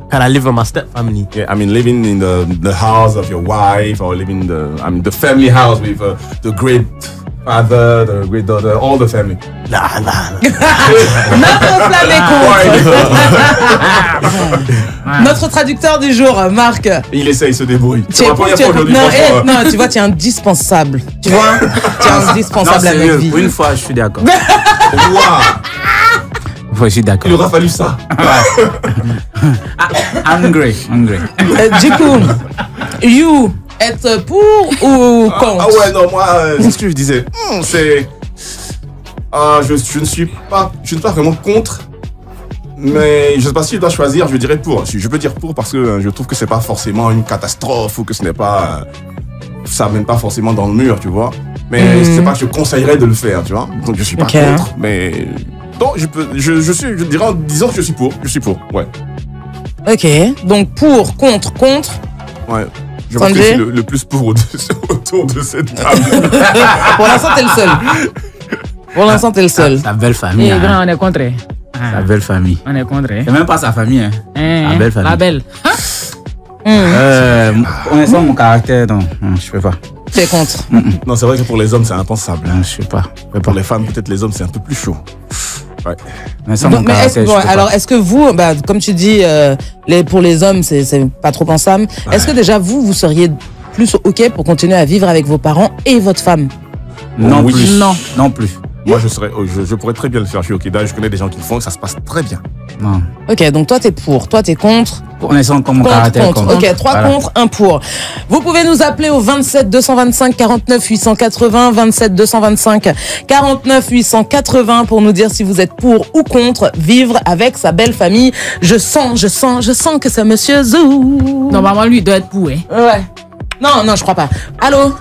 Can I live with my step family? Yeah, I mean, living in the house of your wife, or living in the family house with the great father, the great daughter, all the family. Nah. Notre traducteur du jour, Marc. Il essaye, il se débrouille. Tu vois, tu es indispensable. Tu vois, tu es indispensable à la vie. Pour une fois, je suis d'accord. Wow. Je suis d'accord. Il aura fallu ça. Hungry. Du coup, you, être pour ou contre? Ah ouais, non, moi, c'est ce que je disais. C'est... je ne suis pas vraiment contre, mais je ne sais pas si je dois choisir, je dirais pour. Je peux dire pour parce que je trouve que c'est pas forcément une catastrophe ou que ce n'est pas... ça mène pas forcément dans le mur, tu vois. Mais c'est pas que je conseillerais de le faire, tu vois. Donc je suis pas contre, mais... Donc disons que je suis pour, ouais. Ok, donc pour, contre. Ouais. Je pense que je suis le plus pour autour de cette table. Pour l'instant, t'es le seul. Sa belle famille. Et grand, on est contre. Sa belle famille. On est contre. C'est même pas sa famille, hein. La belle famille. La belle. Connaissant mon caractère, non, je peux pas. Tu es contre. Non, c'est vrai que pour les hommes, c'est impensable. Non, je sais pas. Pour les femmes, peut-être les hommes, c'est un peu plus chaud. Ouais. Donc, est-ce que vous, comme tu dis, pour les hommes, c'est pas trop pensable. Ouais. Est-ce que déjà vous seriez plus OK pour continuer à vivre avec vos parents et votre femme? Non, plus. Non plus. Moi, je pourrais très bien le faire. Je suis OK. D'ailleurs, je connais des gens qui le font et ça se passe très bien. Non. Ok, donc toi, t'es pour. Toi, t'es contre. Connaissant comme mon caractère. Contre. Ok, 3 contre, 1 pour. Vous pouvez nous appeler au 27 225 49 880, 27 225 49 880 pour nous dire si vous êtes pour ou contre vivre avec sa belle famille. Je sens que c'est Monsieur Zou. Normalement, lui, il doit être pour, hein. Ouais. Non, je crois pas. Allô?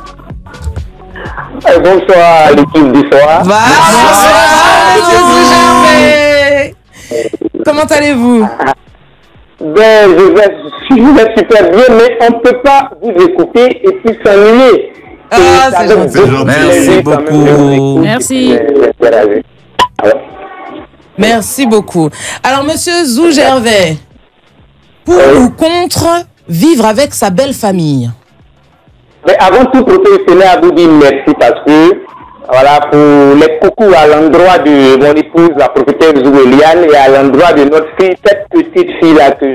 Bonsoir, l'équipe du soir. Bonsoir, comment allez-vous? Je vais super bien, mais on ne peut pas vous écouter et puis s'ennuyer. C'est gentil. Merci beaucoup. Merci. Merci beaucoup. Alors, Monsieur Zou Gervais, pour ou contre vivre avec sa belle famille? Mais avant tout, je tenais à vous dire merci parce que, voilà, pour les coucous à l'endroit de mon épouse, la prophétesse Zoueliane, et à l'endroit de notre fille, cette petite fille-là que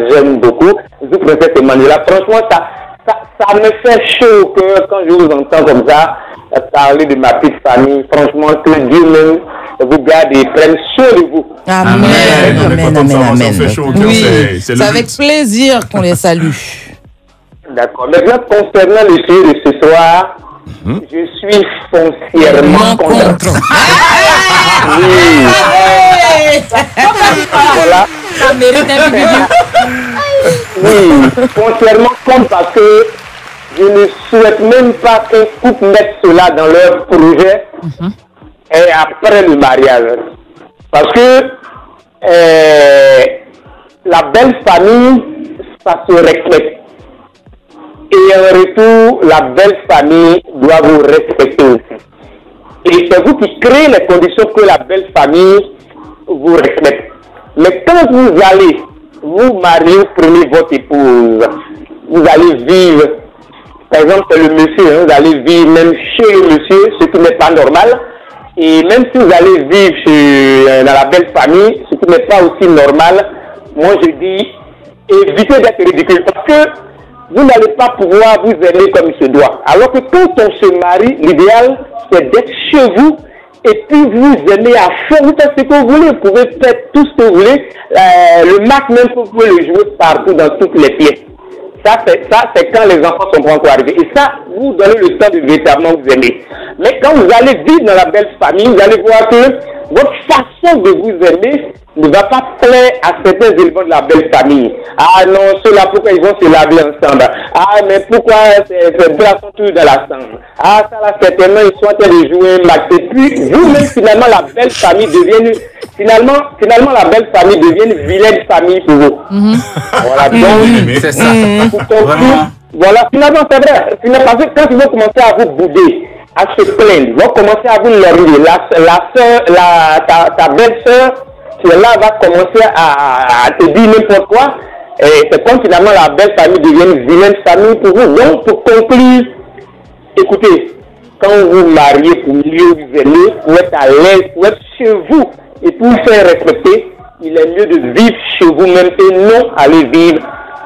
j'aime beaucoup, Zou Princesse Emmanuela. Franchement, ça me fait chaud au cœur quand je vous entends comme ça, parler de ma petite famille. Franchement, que Dieu même vous garde et prenne soin de vous. Amen. Ça fait chaud au cœur, Oui, c'est c'est avec plaisir qu'on les salue. D'accord. Maintenant, concernant le sujet de ce soir, je suis foncièrement contre. Oui. Voilà. Ça mérite un peu. Oui, foncièrement contre parce que je ne souhaite même pas qu'un couple mette cela dans leur projet et après le mariage. Parce que la belle famille, ça se respecte. Et en retour, la belle famille doit vous respecter aussi. Et c'est vous qui créez les conditions que la belle famille vous respecte. Mais quand vous allez vous marier, vous prenez votre épouse, vous allez vivre, par exemple, c'est le monsieur, vous allez vivre même chez le monsieur, ce qui n'est pas normal. Et même si vous allez vivre dans la belle famille, ce qui n'est pas aussi normal, moi je dis, évitez d'être ridicule. Parce que vous n'allez pas pouvoir vous aimer comme il se doit. Alors que quand on se marie, l'idéal, c'est d'être chez vous et puis vous aimez à fond. Vous faites ce que vous voulez, vous pouvez faire tout ce que vous voulez. Le match même, vous pouvez le jouer partout dans toutes les pièces. Ça, c'est quand les enfants sont pas encore arrivés. Et ça, vous donnez le temps de véritablement vous aimer. Mais quand vous allez vivre dans la belle famille, vous allez voir que votre façon de vous aimer ne va pas plaire à certains éléments de la belle famille. Ah non, ceux-là, pourquoi ils vont se laver ensemble? Ah, mais pourquoi ces bras sont tous dans la chambre? Ah, ça là, certainement, ils sont en train de jouer un match. Et puis, vous-même, finalement, la belle famille devient... Finalement, la belle famille devient une vilaine famille pour vous. Voilà, donc... C'est ça. Vraiment. Voilà, finalement, c'est vrai. Parce que quand ils vont commencer à vous bouder, à se plaindre, ils vont commencer à vous lorgner. Ta belle-sœur, là va commencer à te dire n'importe quoi. Et c'est comme finalement la belle famille devient une vilaine famille pour vous. Donc, pour conclure, écoutez, quand vous mariez pour mieux vous aimer, pour être à l'aise, pour être chez vous et pour vous faire respecter, il est mieux de vivre chez vous-même et non aller vivre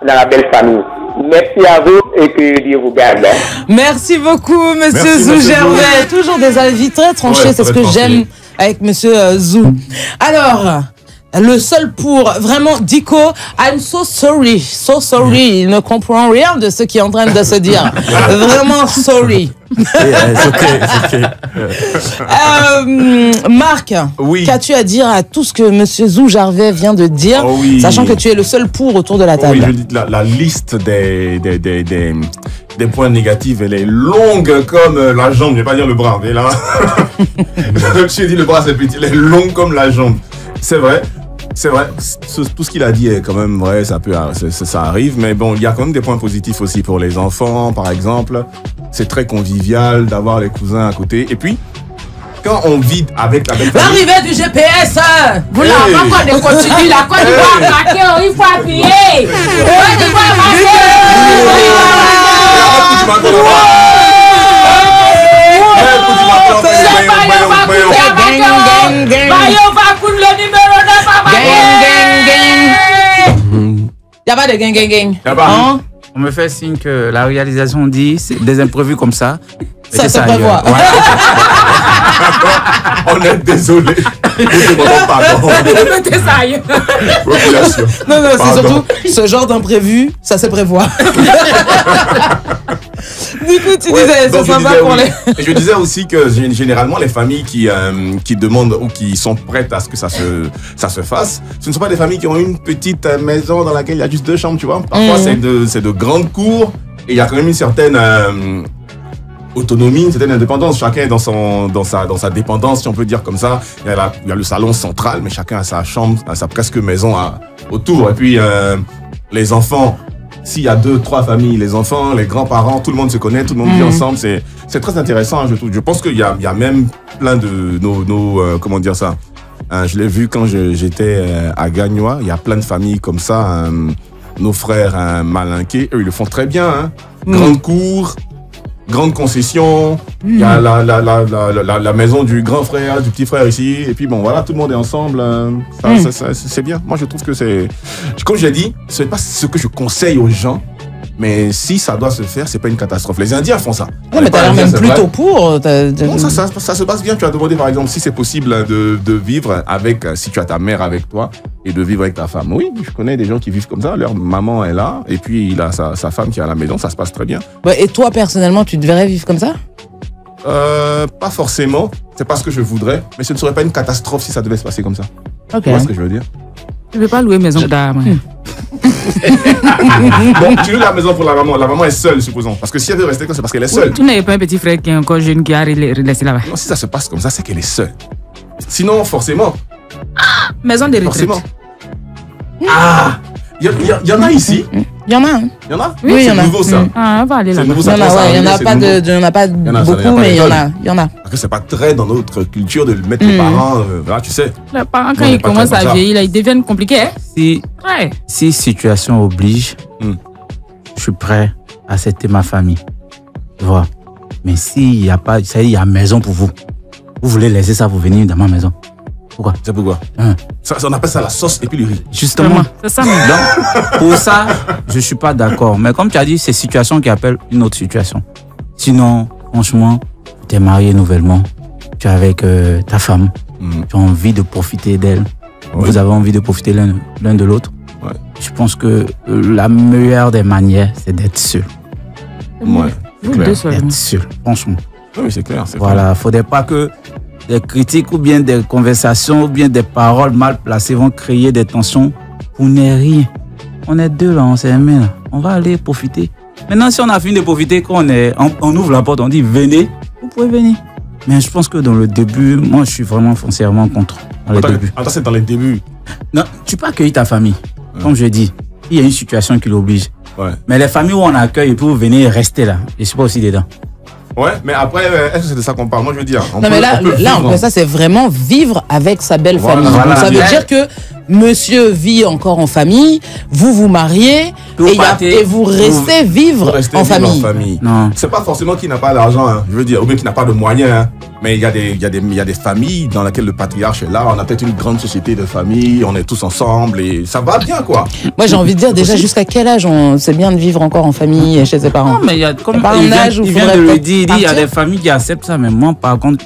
dans la belle famille. Merci à vous et que Dieu vous garde. Merci beaucoup, monsieur Zou Gervais. Toujours des avis très tranchés, ouais, c'est ce que j'aime avec monsieur Zou. Alors, le seul pour vraiment Dico, I'm so sorry, il ne comprend rien de ce qui est en train de se dire. Vraiment sorry. C'est okay. Marc, oui. Qu'as-tu à dire à tout ce que monsieur Zou Gervais vient de dire, sachant que tu es le seul pour autour de la table? Oui, je dis la liste des points négatifs, elle est longue comme la jambe, je vais pas dire le bras, mais là, je dis le bras c'est petit, elle est longue comme la jambe. C'est vrai. Tout ce qu'il a dit est quand même vrai, ça arrive, mais bon, il y a quand même des points positifs aussi pour les enfants, par exemple. C'est très convivial d'avoir les cousins à côté. Et puis, quand on vit avec la belle famille... L'arrivée du GPS, vous l'avez encore de continuer, la Côte d'Ivoire marquée, il faut appuyer. Côte d'Ivoire marquée. Y'a pas de gang. Hein? On me fait signe que la réalisation dit c'est des imprévus comme ça. Ça se prévoit. Ouais. On est désolé. Nous demandons pardon. Mettez ça ailleurs. Non, c'est surtout ce genre d'imprévu, ça se prévoit. Du coup, tu disais, c'est sympa pour les... Et je disais aussi que généralement, les familles qui demandent ou qui sont prêtes à ce que ça se fasse, ce ne sont pas des familles qui ont une petite maison dans laquelle il y a juste 2 chambres, tu vois. Parfois, c'est de grandes cours et il y a quand même une certaine autonomie, une certaine indépendance. Chacun est dans sa dépendance, si on peut dire comme ça. Il y a le salon central, mais chacun a sa chambre, a sa presque maison autour. Et puis, les enfants... S'il y a 2-3 familles, les enfants, les grands-parents, tout le monde se connaît, tout le monde vit ensemble, c'est très intéressant, je trouve. Je pense qu'il y a même plein de comment dire ça, je l'ai vu quand j'étais à Gagnois, il y a plein de familles comme ça, nos frères malinqués, eux ils le font très bien, hein. Grande cour, grande concession, il y a la maison du grand frère, du petit frère ici, et puis bon voilà, tout le monde est ensemble, c'est bien. Moi je trouve que c'est, comme je l'ai dit, c'est pas ce que je conseille aux gens, mais si ça doit se faire, c'est pas une catastrophe. Les Indiens font ça. Non, mais t'as l'air même plutôt pour. Non, ça se passe bien. Tu as demandé par exemple si c'est possible de vivre avec, si tu as ta mère avec toi et de vivre avec ta femme. Oui, je connais des gens qui vivent comme ça. Leur maman est là et puis il a sa femme qui est à la maison. Ça se passe très bien. Et toi personnellement, tu devrais vivre comme ça? Pas forcément. C'est pas ce que je voudrais, mais ce ne serait pas une catastrophe si ça devait se passer comme ça. Ok. Tu vois ce que je veux dire? Je ne vais pas louer maison d'âme. Bon, tu loues la maison pour la maman. La maman est seule, supposons. Parce que si elle veut rester comme ça, c'est parce qu'elle est seule. Tu n'avais pas un petit frère qui est encore jeune qui a laissé là-bas. Non, si ça se passe comme ça, c'est qu'elle est seule. Sinon, forcément. Maison de retraite. Forcément. Il y en a ici. Il y en a. Il y en a? Oui, il y en a. C'est nouveau ça. On va aller là. C'est nouveau ça. Il y en a pas beaucoup, mais il y en a. Parce que c'est pas très dans notre culture de mettre les parents, là, tu sais. Les parents, quand ils commencent à vieillir, ils deviennent compliqués. Si situation oblige, je suis prêt à accepter ma famille. Tu vois. Mais s'il n'y a pas, ça y est, il y a maison pour vous. Vous voulez laisser ça, vous venir dans ma maison. Pourquoi? C'est pourquoi? On appelle ça la sauce et puis le riz. Justement. C'est ça. Donc, pour ça, je ne suis pas d'accord. Mais comme tu as dit, c'est situation qui appelle une autre situation. Sinon, franchement, tu es marié nouvellement, tu es avec ta femme, tu as envie de profiter d'elle. Ouais. Vous avez envie de profiter l'un de l'autre. Ouais. Je pense que la meilleure des manières, c'est d'être seul. Ouais, c'est clair. D'être seul, franchement. Oui, c'est clair. Voilà, il ne faudrait pas que des critiques ou bien des conversations ou bien des paroles mal placées vont créer des tensions pour ne rien. On est deux là, on s'est aimés là. On va aller profiter. Maintenant, si on a fini de profiter, quand on ouvre la porte, on dit venez, vous pouvez venir. Mais je pense que dans le début, moi je suis vraiment foncièrement contre. Attends, c'est dans les débuts. Non, tu peux accueillir ta famille. Comme je dis, il y a une situation qui l'oblige. Ouais. Mais les familles où on accueille, pour venir rester là, je ne suis pas aussi dedans. Ouais, mais après, est-ce que c'est de ça qu'on parle? Moi, je veux dire. Ça, c'est vraiment vivre avec sa belle famille. Voilà. Donc, ça veut dire que monsieur vit encore en famille, vous vous mariez et vous restez vivre en famille. Non. C'est pas forcément qu'il n'a pas l'argent, hein. Je veux dire, ou bien qu'il n'a pas de moyens, hein. Mais il y a des familles dans lesquelles le patriarche est là. On a peut-être une grande société de famille, on est tous ensemble et ça va bien, quoi. Moi, j'ai envie de dire déjà jusqu'à quel âge c'est bien de vivre encore en famille chez ses parents. Non, mais il y a comme il vient de le dire, il y a des familles qui acceptent ça, mais moi, par contre,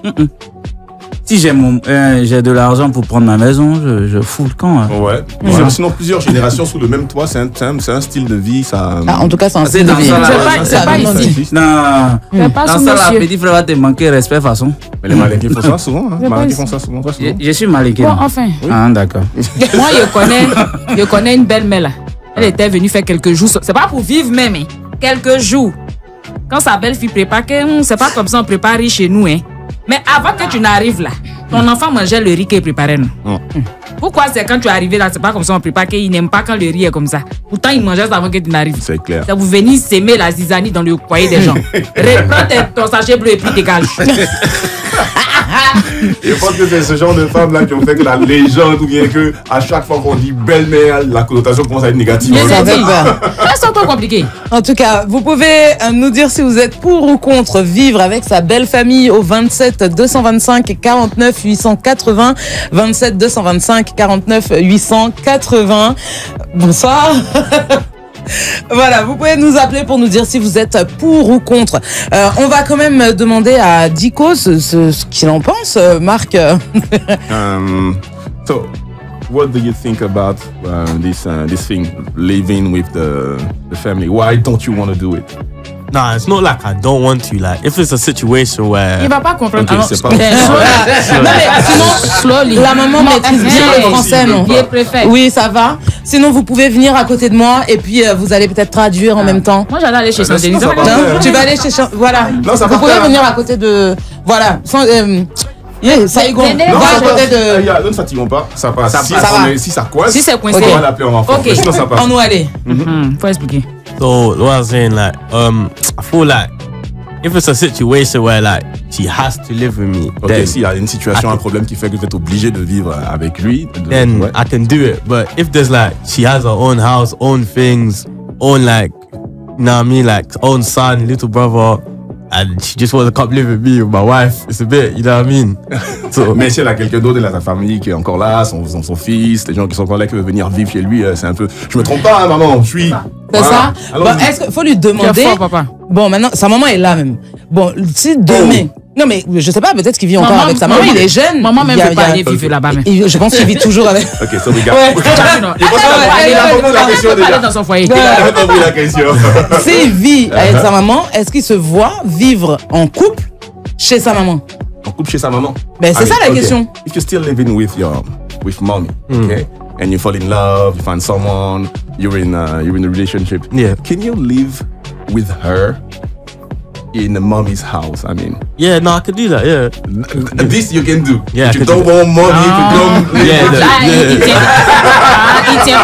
si j'ai de l'argent pour prendre ma maison, je fous le camp. Hein. Ouais. Sinon, plusieurs générations sous le même toit, c'est un style de vie, ça. En tout cas, c'est un style de vie. C'est pas ici. Non, dans ça, la petite frère va te manquer respect façon. Mais les Malinqués font ça souvent. Hein. Les Malinqués font ça souvent. Je suis Malinqué. Bon, enfin. Oui. Ah, d'accord. Moi, je connais une belle-mère là. Elle était venue faire quelques jours. C'est pas pour vivre même, mais quelques jours. Quand sa belle-fille prépare, c'est pas comme ça on prépare chez nous, hein. Mais avant que tu n'arrives là, ton enfant mangeait le riz qu'il préparait. Pourquoi c'est quand tu es arrivé là, c'est pas comme ça on prépare, qu'il n'aime pas quand le riz est comme ça. Pourtant, il mangeait ça avant que tu n'arrives. C'est clair. Ça vous venez s'aimer la zizanie dans le foyer des gens. Reprends ton sachet bleu et puis dégage. Je pense que c'est ce genre de femmes là qui ont fait que la légende, ou bien que à chaque fois qu'on dit belle-mère, la connotation commence à être négative. Mais c'est trop compliqué. En tout cas, vous pouvez nous dire si vous êtes pour ou contre vivre avec sa belle famille au 27 225 49 880. 27 225 49 880. Bonsoir. Voilà, vous pouvez nous appeler pour nous dire si vous êtes pour ou contre. On va quand même demander à Dico ce qu'il en pense, Marc. So, what do you think about this thing, living with the family? Why don't you want to do it? Nah, it's not like I don't want to. Like, if it's a situation where... Il va pas comprendre. Okay, c'est pas... Non, mais sinon, la maman maîtrise bien le français, non? Il préfère. Oui, ça va. Sinon, vous pouvez venir à côté de moi et puis vous allez peut-être traduire en même temps. Moi, j'allais aller chez Saint-Denis. Tu vas aller chez... Voilà. Non, ça vous pouvez venir à côté de... Voilà. Ça y est, ne fatiguons pas. Ça passe. Si ça coince, si c'est coincé, on va l'appeler en enfant. Okay. Sinon, ça passe. On nous aller. Faut expliquer. So, what I was saying, like, I feel like if it's a situation where, like, she has to live with me, okay, s'il y a une situation, un problème qui fait que vous êtes obligé de vivre avec lui, then I can do it. But if there's, like, she has her own house, own things, own, like, you know what I mean, like, own son, little brother, and she just wants to come live with me, with my wife, it's a bit, you know what I mean? So, mais si elle a quelqu'un d'autre de sa famille qui est encore là, son fils, les gens qui sont encore là, qui veulent venir vivre chez lui, c'est un peu... Je me trompe pas, hein, maman, je suis... C'est ça. Bon, est-ce qu'il faut lui demander... Fort, papa. Bon, maintenant, sa maman est là même. Bon, si demain... Non, mais je sais pas, peut-être qu'il vit encore avec sa maman, il est jeune. Maman même ne peut pas aller vivre là-bas. Je pense qu'il vit toujours avec... Ok, so regarde. Il a compris la question déjà. Dans son foyer. Il a compris la question. S'il vit avec sa maman, est-ce qu'il se voit vivre en couple chez sa maman? En couple chez sa maman? Ben, c'est ça la question. If you're still living with mommy, okay, and you fall in love, you find someone, you're in a relationship. Yeah. Can you live with her in mommy's house? I mean, yeah, no, I could do that. Yeah, this you can do. Yeah, you don't want mommy to come. Il tient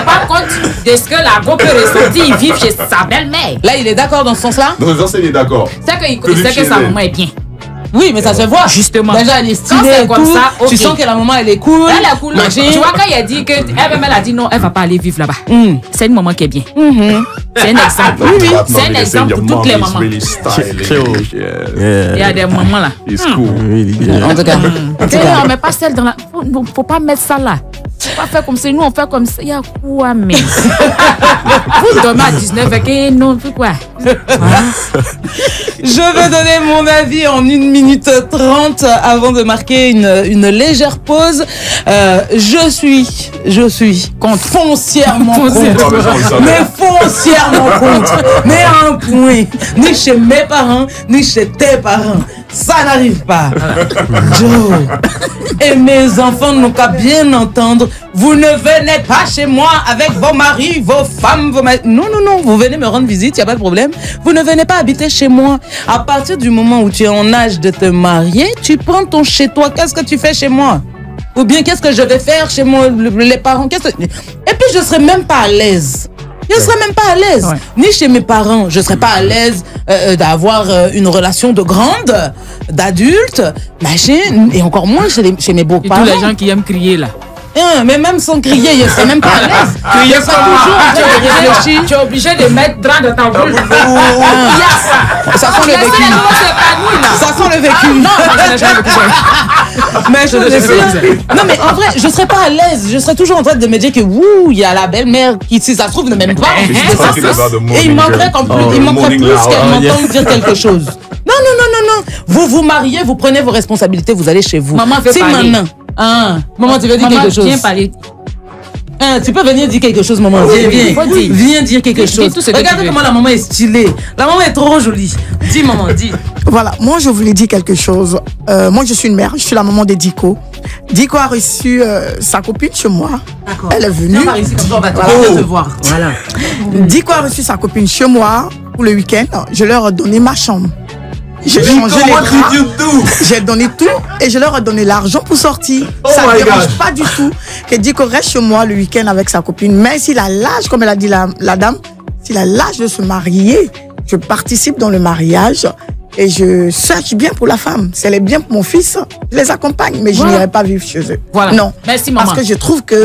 pas compte de ce que la go peut ressentir. Il vit chez sa belle-mère. Là, il est d'accord dans ce sens-là? Dans ce sens, il est d'accord. C'est que sa maman est bien. Oui, mais ça se voit. Justement. Déjà, elle est stylée et comme tout. ça, okay. Tu sens que la maman, elle est cool. Elle est cool. Tu vois, quand elle a dit que elle a dit non, elle va pas aller vivre là-bas. C'est une maman qui est bien. C'est un exemple. Oui. C'est un exemple pour toutes les mamans. Really stylish. Il y a des mamans là. It's cool. En tout cas. Non, mais pas celle dans la. Faut pas mettre ça là. Faut pas faire comme ça. Nous, on fait comme ça. Il y a quoi, mais. Vous dormez à 19 et non, quoi. Je vais donner mon avis en 1 minute 30 avant de marquer une légère pause. Je suis foncièrement contre. Mais foncièrement contre. Mais à un point. Ni chez mes parents, ni chez tes parents. Ça n'arrive pas. Joe. Et mes enfants n'ont qu'à bien entendre. Vous ne venez pas chez moi avec vos maris, vos femmes, vos maris. Non. Vous venez me rendre visite, il n'y a pas de problème. Vous ne venez pas habiter chez moi. À partir du moment où tu es en âge de te marier, tu prends ton chez-toi. Qu'est-ce que tu fais chez moi? Ou bien qu'est-ce que je vais faire chez moi, les parents? Et puis je ne serai même pas à l'aise. Je ne serais même pas à l'aise. Ouais. Ni chez mes parents, je ne serais pas à l'aise d'avoir une relation de grande, d'adulte, machin, et encore moins chez mes beaux-parents. Et tous les gens qui aiment crier là. Mais même sans crier, il serait même pas à l'aise. Il serait toujours en train de réfléchir. Tu es obligé de mettre drap dans ta bouche. Ça sent le vécu. Ça sent le vécu. Mais je le sais. Non, mais en vrai, je serais pas à l'aise. Je serais toujours en train de me dire que, wouh, il y a la belle-mère qui, si ça se trouve, ne m'aime pas. Et il manquerait plus qu'elle m'entende dire quelque chose. Non. Vous vous mariez, vous prenez vos responsabilités, vous allez chez vous. Maman, fais parler. Maman, tu veux dire quelque chose? Viens parler. Tu peux venir dire quelque chose, maman. Viens dire quelque chose. Regardez comment la maman est stylée. La maman est trop jolie. Dis, maman, dis. Voilà, moi je voulais dire quelque chose. Moi je suis une mère, je suis la maman de Diko. Diko a reçu sa copine chez moi. D'accord. Elle est venue. Viens par ici, comme ça on va te voir. Voilà. Diko a reçu sa copine chez moi pour le week-end. Je leur ai donné ma chambre. J'ai changé les draps, j'ai donné tout et je leur ai donné l'argent pour sortir. Ça ne dérange pas du tout que Diko reste chez moi le week-end avec sa copine. Mais s'il a l'âge, comme elle a dit la dame, s'il a l'âge de se marier, je participe dans le mariage et je cherche bien pour la femme. Si elle est bien pour mon fils, je les accompagne, mais je n'irai pas vivre chez eux. Voilà. Non, merci maman. parce que je trouve qu'il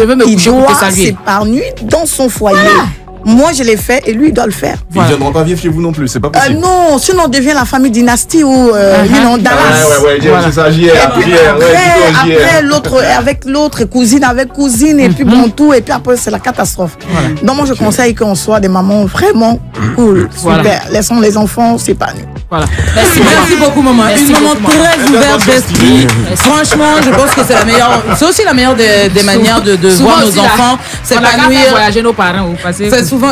doit s'épargner dans son foyer. Voilà. Moi, je l'ai fait et lui, il doit le faire. Ils ne viendront pas vivre chez vous non plus, c'est pas possible. Non, sinon on devient la famille dynastie ou Dallas. C'est ça, après l'autre, avec l'autre, cousine avec cousine, et puis bon tout, et puis après c'est la catastrophe. Donc moi je conseille qu'on soit des mamans vraiment cool, super. Laissons les enfants s'épanouir. Voilà. Merci beaucoup, maman. Une maman très ouverte d'esprit. Franchement, je pense que c'est la meilleure. C'est aussi la meilleure des manières de voir nos enfants s'épanouir. Voyager nos parents ou passer.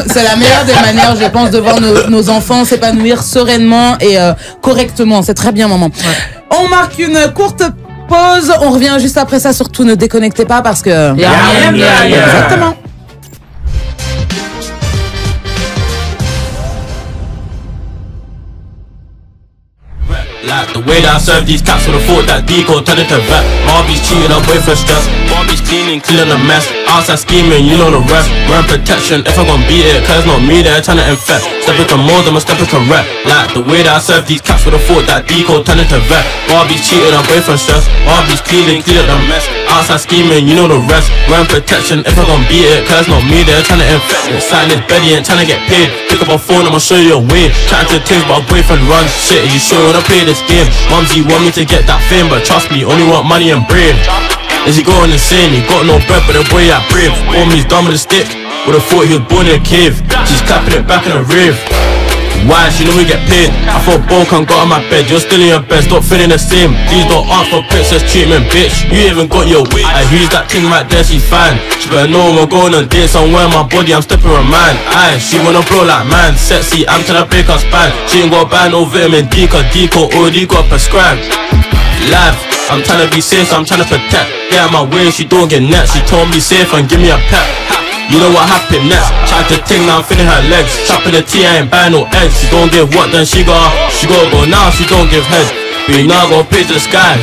C'est la meilleure des manières, je pense, de voir nos enfants s'épanouir sereinement et correctement. C'est très bien, maman. Ouais. On marque une courte pause. On revient juste après ça. Surtout, ne déconnectez pas parce que... Exactement. Like the way that I serve these cats with a thought that Deco turn into vet. Barbie's cheating, her boyfriend stress. Barbie's cleaning a mess. Outside scheming, you know the rest. Wearing protection if I'm gon' beat it, cause not me there trying to infect. Step into more than a step into rep. Like the way that I serve these cats with a thought that Deco turn into vet. Barbie's cheating, her boyfriend stress. Barbie's cleaning a mess. Outside scheming, you know the rest. Wearing protection if I'm gon' beat it, cause not me there trying to infect. Inside this bed, ain't trying to get paid. Pick up a phone, I'ma show you a way. Trying to things, but a boyfriend runs shit. Are you sure wanna play this game? Mumsy want me to get that fame, but trust me, only want money and brain. Is he going insane? He got no breath, but the boy I brave. Homie's dumb with a stick. Would've thought he was born in a cave. She's clapping it back in the rave. Why? She know we get paid. I thought Bo can't go on my bed. You're still in your bed, stop feeling the same. These don't ask for princess treatment, bitch. You even got your weight. I use that thing right there, she's fine. She better know we're going on dates somewhere. My body, I'm stepping her mind. Aye, she wanna blow like man. Sexy, I'm tryna break her spine. She ain't got buy no vitamin D, cause Deco already got prescribed. Live, I'm tryna be safe, so I'm tryna protect. Get out my way, she don't get net. She told me safe and give me a pep. You know what happened next? Tried to ting, now I'm feeling her legs. Chopping the tea, I ain't buying no eggs. She don't give what, then she gotta go now, she don't give head. But now I go pay to the sky.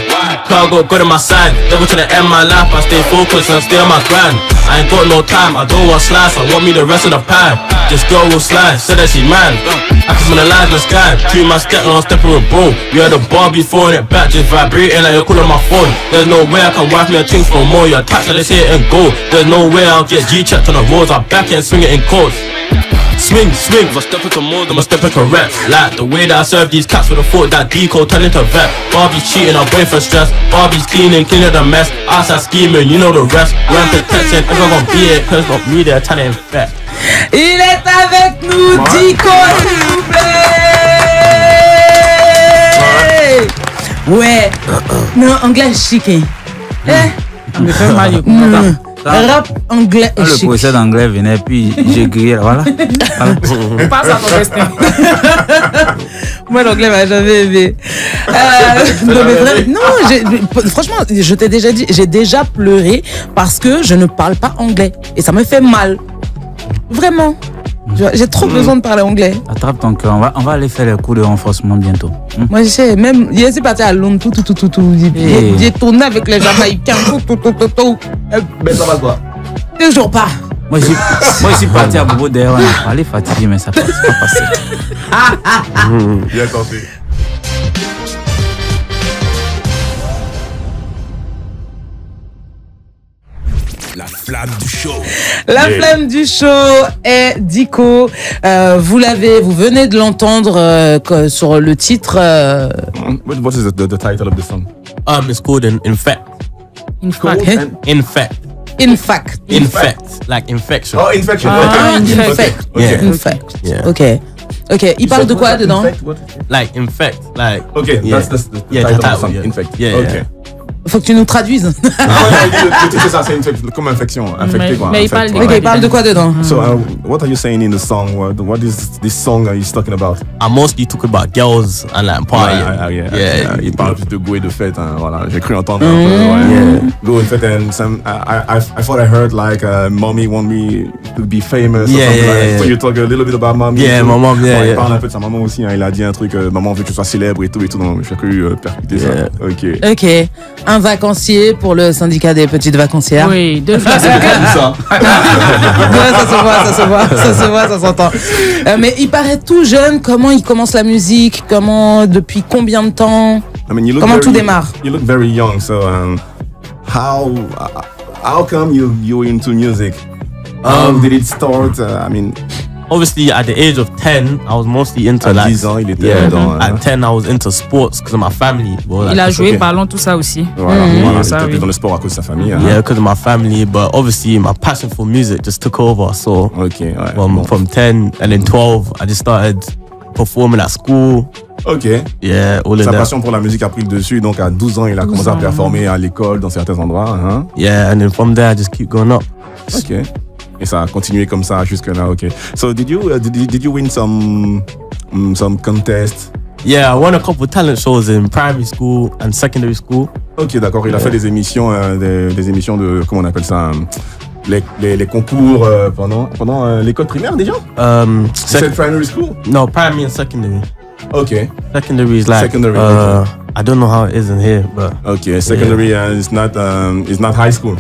Cause I got good on my side. Never to the end my life, I stay focused and stay on my grind. I ain't got no time, I don't want slice, I want me the rest of the pie. This girl will slide, said that she mad. I can smell the light in the sky. Treat my step on stepping with bro. You had a Barbie throwing it back, just vibrating like you're calling my phone. There's no way I can wipe me a thing for more. You're attached, let's hit it and go. There's no way I'll get G-checked on the roads. I'll back it and swing it in codes. Swing, swing, if I step into more, then I step into rep. Like the way that I serve these cats with a thought that Deco turn into vet. Barbie's cheating, her boyfriend stress. Barbie's cleaning the mess. Outside scheming, you know the rest. Wearing protection, everyone gon' beat it, cause not me there trying to infect. Il est avec nous, Deco, s'il vous plaît. Ouais. Non, anglais chic. On me fait mal, rap anglais chic. Le procès d'anglais venait, puis j'ai grillé, voilà. On passe à ton destin. Moi, l'anglais m'a jamais aimé. Franchement, je t'ai déjà dit, j'ai déjà pleuré parce que je ne parle pas anglais. Et ça me fait mal. Vraiment. J'ai trop besoin de parler anglais. Attrape ton cœur, on va aller faire les cours de renforcement bientôt. Moi, je sais, même, il est parti à Londres, j'ai tourné avec les Jamaïcains, Mais ça va quoi? Toujours pas. Moi, je suis parti à Bobo d'ailleurs, on a parlé fatigué, mais ça ne pas passé. Bien compris. La flamme du show. La flamme du show est Dico. Vous venez de l'entendre sur le titre. What is the title of the song? It's called In Fact. In fact. In Fact. In fact. Infect. Like infection. Oh, infection. Infect. Okay. Infect. Yeah. Ok. Il parle de quoi dedans? Like infect. Like. Okay, that's the title of the song. Yeah. Infect. Yeah. Okay. Faut que tu nous traduises. C'est ça, c'est comme infection, infecté quoi. Mais il parle de Ok, il parle de quoi dedans? So, what are you saying in the song? What is this song are you talking about? I mostly talk about girls and like partying. Yeah. Il parle plus de go et de fête. Hein, voilà, j'ai cru entendre un peu. Go and fête and some. I thought I heard like mommy want me to be famous. Yeah, or something like yeah. So you talk a little bit about mommy. Yeah, my mom. Yeah. Il parle un peu de sa maman aussi. Hein, il a dit un truc. Maman veut que tu sois célèbre et tout. Donc j'ai cru percuter ça. Ok. Un vacancier pour le syndicat des petites vacancières. Oui, deux fois. Ça. Ça se voit, ça s'entend. Mais il paraît tout jeune. Comment il commence la musique? Depuis combien de temps? Comment tout démarre? You look very young. So how come you into music? How did it start? Obviously, at the age of 10, I was mostly into à 10 ans, il était dedans. At 10, I was into sports because of my family. Well, Il a joué ballon, tout ça aussi. Voilà, il était dans le sport à cause de sa famille. Yeah, because of my family. But obviously, my passion for music just took over. So, from 10 and then 12, I just started performing at school. Ok. Yeah, all of that. Sa passion pour la musique a pris le dessus. Donc, à 12 ans, il a commencé à performer à l'école, dans certains endroits. Yeah, and then from there, I just keep going up. Ok. Et ça a continué comme ça jusque là. Ok. So did you win some contests? Yeah, I won a couple of talent shows in primary school and secondary school. Ok, d'accord. Il a fait des émissions, des émissions de, comment on appelle ça, les concours pendant l'école primaire déjà. C'est primary school? No, primary and secondary. Okay. Secondary is like secondary. I don't know how it is in here, but okay. Secondary is not high school.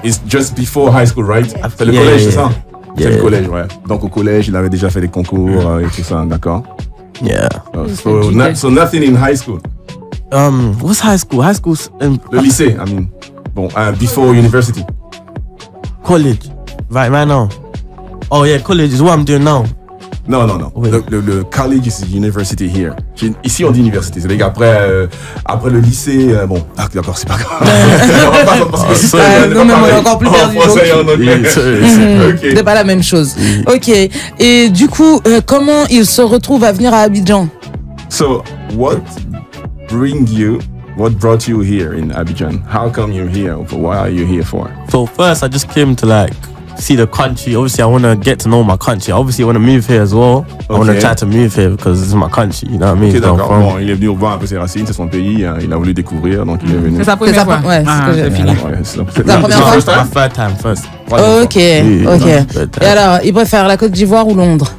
It's just before high school, right? C'est le collège, c'est ça? C'est le collège, ouais. Donc au collège, il avait déjà fait des concours et tout ça, d'accord? Yeah. So nothing in high school. What's high school? High school's le lycée. Before university. College, right now. Oh yeah, college is what I'm doing now. Non. Le college is university here. Ici, on dit université. C'est-à-dire qu'après le lycée, d'accord, c'est pas grave. Non, mais on est encore plus perdu. C'est pas la même chose. Ok. Et du coup, comment il se retrouve à venir à Abidjan? So, what brought you here in Abidjan? How come you're here? What are you here for? So first, I just came to see the country. Obviously, I want to get to know my country. Obviously, I want to move here as well. Okay. I want to try to move here because this is my country. You know what I mean? Ok, d'accord. Bon, il est venu voir un peu ses racines, c'est son pays. Il a voulu découvrir, donc il est venu. C'est sa première fois. Ouais, c'est fini. C'est la première fois. My third time, first. Ok. Et alors, il préfère la Côte d'Ivoire ou Londres?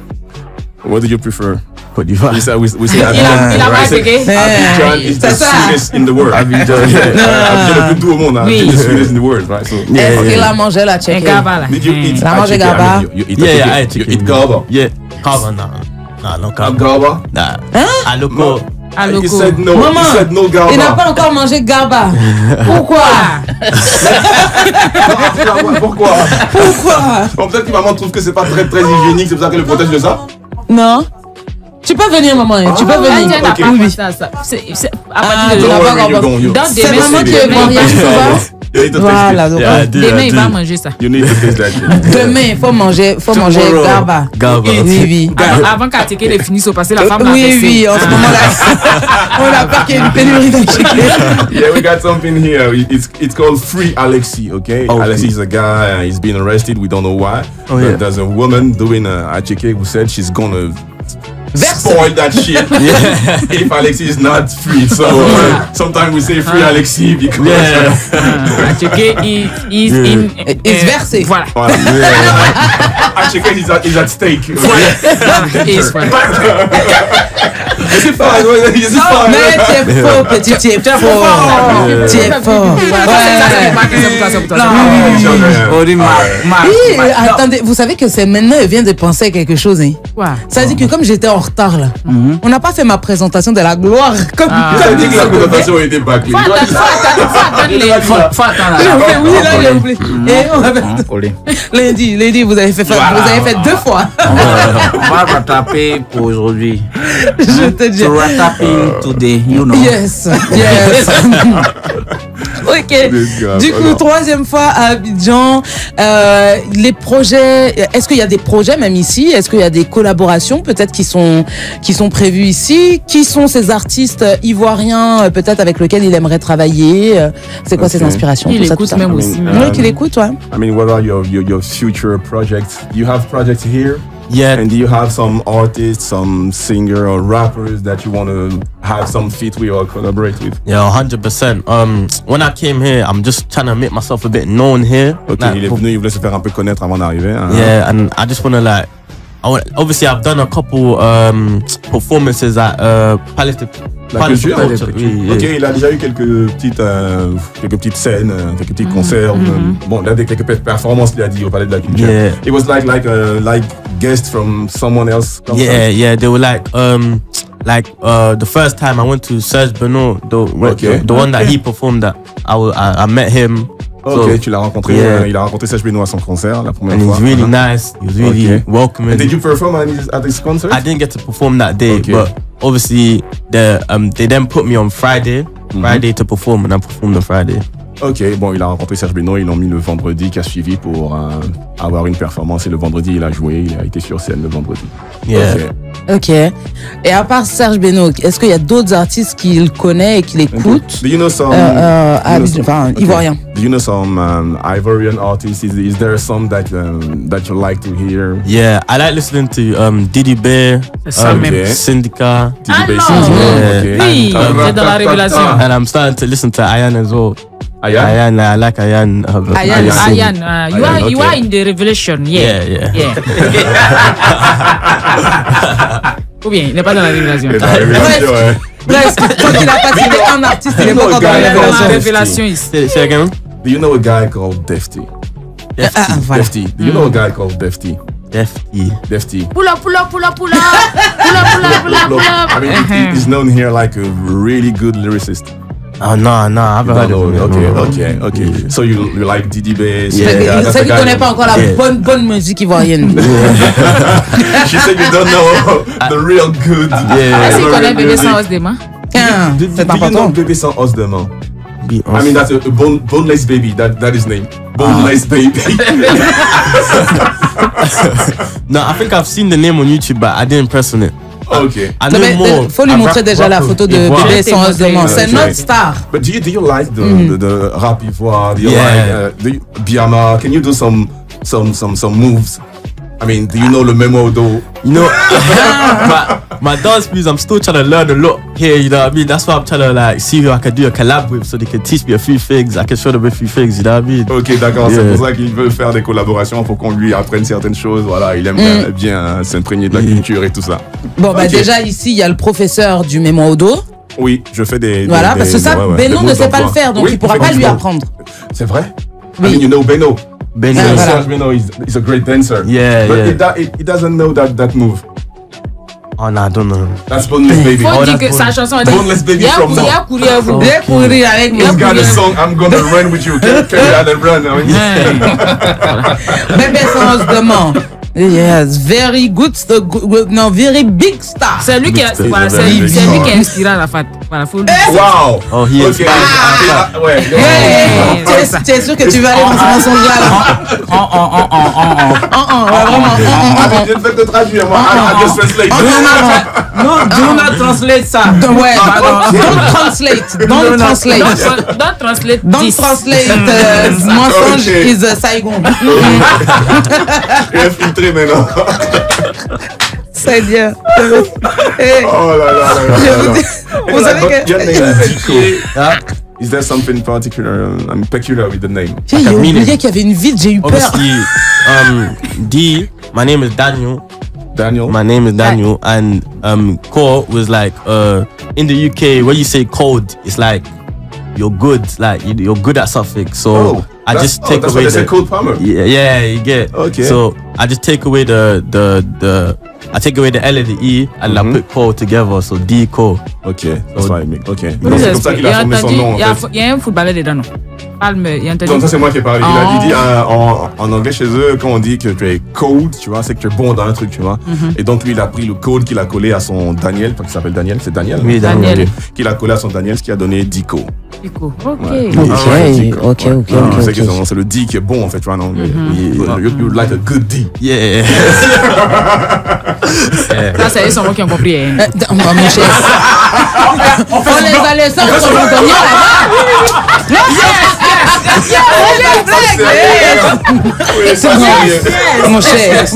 What do you prefer? Côte d'Ivoire. We say Abidjan. Il a pas checké. Abidjan is the sweetest in the world. Abidjan le plus doux au monde. The sweetest in the world, right? So, est-ce qu'il a mangé la tchèque? Did you eat? La mangé gaba? Yeah, I ate you eat gaba? Yeah, gaba, no gaba. Gaba? Nah. Hein? You said no. Maman, you said no gaba. Il n'a pas encore mangé gaba. Pourquoi? Pourquoi? Bon, peut-être que maman trouve que c'est pas très hygiénique, c'est pour ça qu'elle le protège de ça. Non. Tu peux venir, maman. Tu peux venir. Okay. Oui. C'est à partir de c'est maman qui est mariée souvent. Voilà, donc demain il va manger ça. Demain il faut manger gaba. Oui. Avant qu'Ateke finisse au passé, la femme va verser. Oui, en ce moment-là, on a peur qu'il y ait une pénurie d'Ateke. Yeah, we got something here. It's called Free Alexis, okay? Alexis is a guy, he's been arrested, we don't know why. But there's a woman doing Ateke who said she's gonna spoil that shit if Alexis is not free. So sometimes we say free Alexis because Ateke is versé. Voilà. Ateke is at stake. C'est pas, mais t'es faux, petit, t'es faux. Attendez, vous savez que c'est maintenant, elle vient de penser à quelque chose. Hein. Ça veut dire que comme j'étais en en retard là. On n'a pas fait ma présentation de la gloire. Comme dit que la présentation était bâclée. Faut attendre. Oui, là, j'ai oublié. Lundi, vous avez fait 2 fois. On va rattraper pour aujourd'hui. Je te dis. To rattrapping today, you know. Yes. Ok. Du coup, 3e fois à Abidjan. Les projets, est-ce qu'il y a des projets même ici? Est-ce qu'il y a des collaborations peut-être qui sont prévues ici? Qui sont ces artistes ivoiriens peut-être avec lesquels il aimerait travailler? C'est quoi ses inspirations? Il écoute même aussi. Oui, qu'il écoute, ouais. I mean, what are your future projects? You have projects here? Yeah. And do you have some artists, some singer or rappers that you want to have some feat with or collaborate with? Yeah, 100%. When I came here, I'm just trying to make myself a bit known here. Ok, il est venu, il voulait se faire un peu connaître avant d'arriver. Yeah, and I just want to obviously I've done a couple performances at Palace La culture. Ok, il a déjà eu quelques petites scènes, quelques petits concerts. Bon, là, quelques performances, il a dit au Palais de la Culture. Yeah. It was like guest from someone else. Yeah, they were the first time I went to Serge Benoît, the one that he performed at, I met him. Ok, tu l'as rencontré. Il a rencontré Serge Benoît à son concert la première fois. And he's really nice. He was really welcoming. And did you perform at his concert? I didn't get to perform that day, but obviously they then put me on Friday to perform, and I performed on Friday. Ok, bon, il a rencontré Serge Benoît, ils l'ont mis le vendredi qui a suivi pour avoir une performance. Et le vendredi, il a joué, il a été sur scène le vendredi. Yeah. Ok. Et à part Serge Benoît, est-ce qu'il y a d'autres artistes qu'il connaît et qu'il écoute? Do you know some ivoiriens. Do you know some Ivorian artists? Is there some that you like to hear? Yeah, I like listening to Didi Bear, Syndica. Didi Bear, Oui, c'est dans la révélation. And I'm starting to listen to Ayan as well. Ayan? I like Ayan. Ayan, you are in the revelation. Yeah. Ou bien, il n'est pas dans la révélation. Presque. Quand il a pas cité un artiste, il n'est pas encore dans la révélation ici. Say again? Do you know a guy called Defty? Defty. Do you know a guy called Defty? Defty. Pull up. I mean, he's known here like a really good lyricist. Oh no, I haven't heard of him. Okay. So you like Didi Bass? C'est qu'il connaît pas encore la bonne musique ivoirienne. She said you don't know the real good. Est-ce qu'il connaît Bébé sans os des mains? C'est important. Do you know Bébé sans os des mains? I mean, that's a boneless baby. That is name. Boneless baby. No, I think I've seen the name on YouTube, but I didn't press on it. Okay. Il faut lui montrer déjà la photo de Bébé sans os de main. C'est notre star. But do you like the rap ivoire? Do you like Biama? Can you do some moves? I mean, do you know le Memo Do? You know, my dance moves, I'm still trying to learn a lot here, you know what I mean? That's why I'm trying to see who I can do a collab with so they can teach me a few things. I can show them a few things, you know what I mean? Ok, d'accord, c'est pour ça qu'il veut faire des collaborations pour qu'on lui apprenne certaines choses. Voilà, il aime bien s'imprégner de la culture et tout ça. Bon, déjà ici, il y a le professeur du Mémoire au dos. Oui, je fais des. Voilà, parce que ça, Beno ne sait pas le faire, donc il ne pourra pas lui apprendre. C'est vrai? Oui. I mean, you know Beno. Voilà. Beno is a great dancer. Yeah, but he doesn't know that move. Oh no, I don't know. That's Boneless Baby. Faut dire que sa chanson est Boneless Baby from now. He's got a song, I'm gonna run with you. Can you add a run? Bébé sans os de main. Yes, very good, very big star. C'est lui qui a inspiré Arafat. Voilà, faut le dire. Wow. Oh, he is. Tu es sûr que tu vas aller dans son là? Je ne fais que traduire, moi. I just translate. No, do not translate ça. Ouais, don't translate. Don't translate. Mensonge is Saigon. Infiltré maintenant. C'est bien. Oh là là. Vous savez que. Your name is Dico. Is there something peculiar with the name? J'ai oublié qu'il y avait une ville, j'ai eu peur. Obviously, my name is Daniel. My name is Daniel, and Ko was like in the UK where you say code, it's like you're good. Like you're good at something. So I just take away the cold palmer. Yeah, you get. Okay. So I just take away I take away the L and the E and I put co together. So D-co. Ok, that's why I make. Ok. Donc, C'est comme ça qu'il a formé son nom. Il y a un footballeur dedans, non? Palme, il y a Donc ça c'est moi qui ai parlé. Il dit en anglais chez eux, quand on dit que tu es cold, tu vois, c'est que tu es bon dans un truc, tu vois. Et donc lui il a pris le code qu'il a collé à son Daniel, parce qu'il s'appelle Daniel, c'est Daniel. Oui, Daniel. Qu'il a collé à son Daniel, ce qui a donné Dico. Dico. C'est le D qui est bon en fait, tu vois, non? You like a good D. Yeah. Ça c'est son mot qui ont compris. Mon cher. On les a laissés en train de dormir là-bas. Mon cher.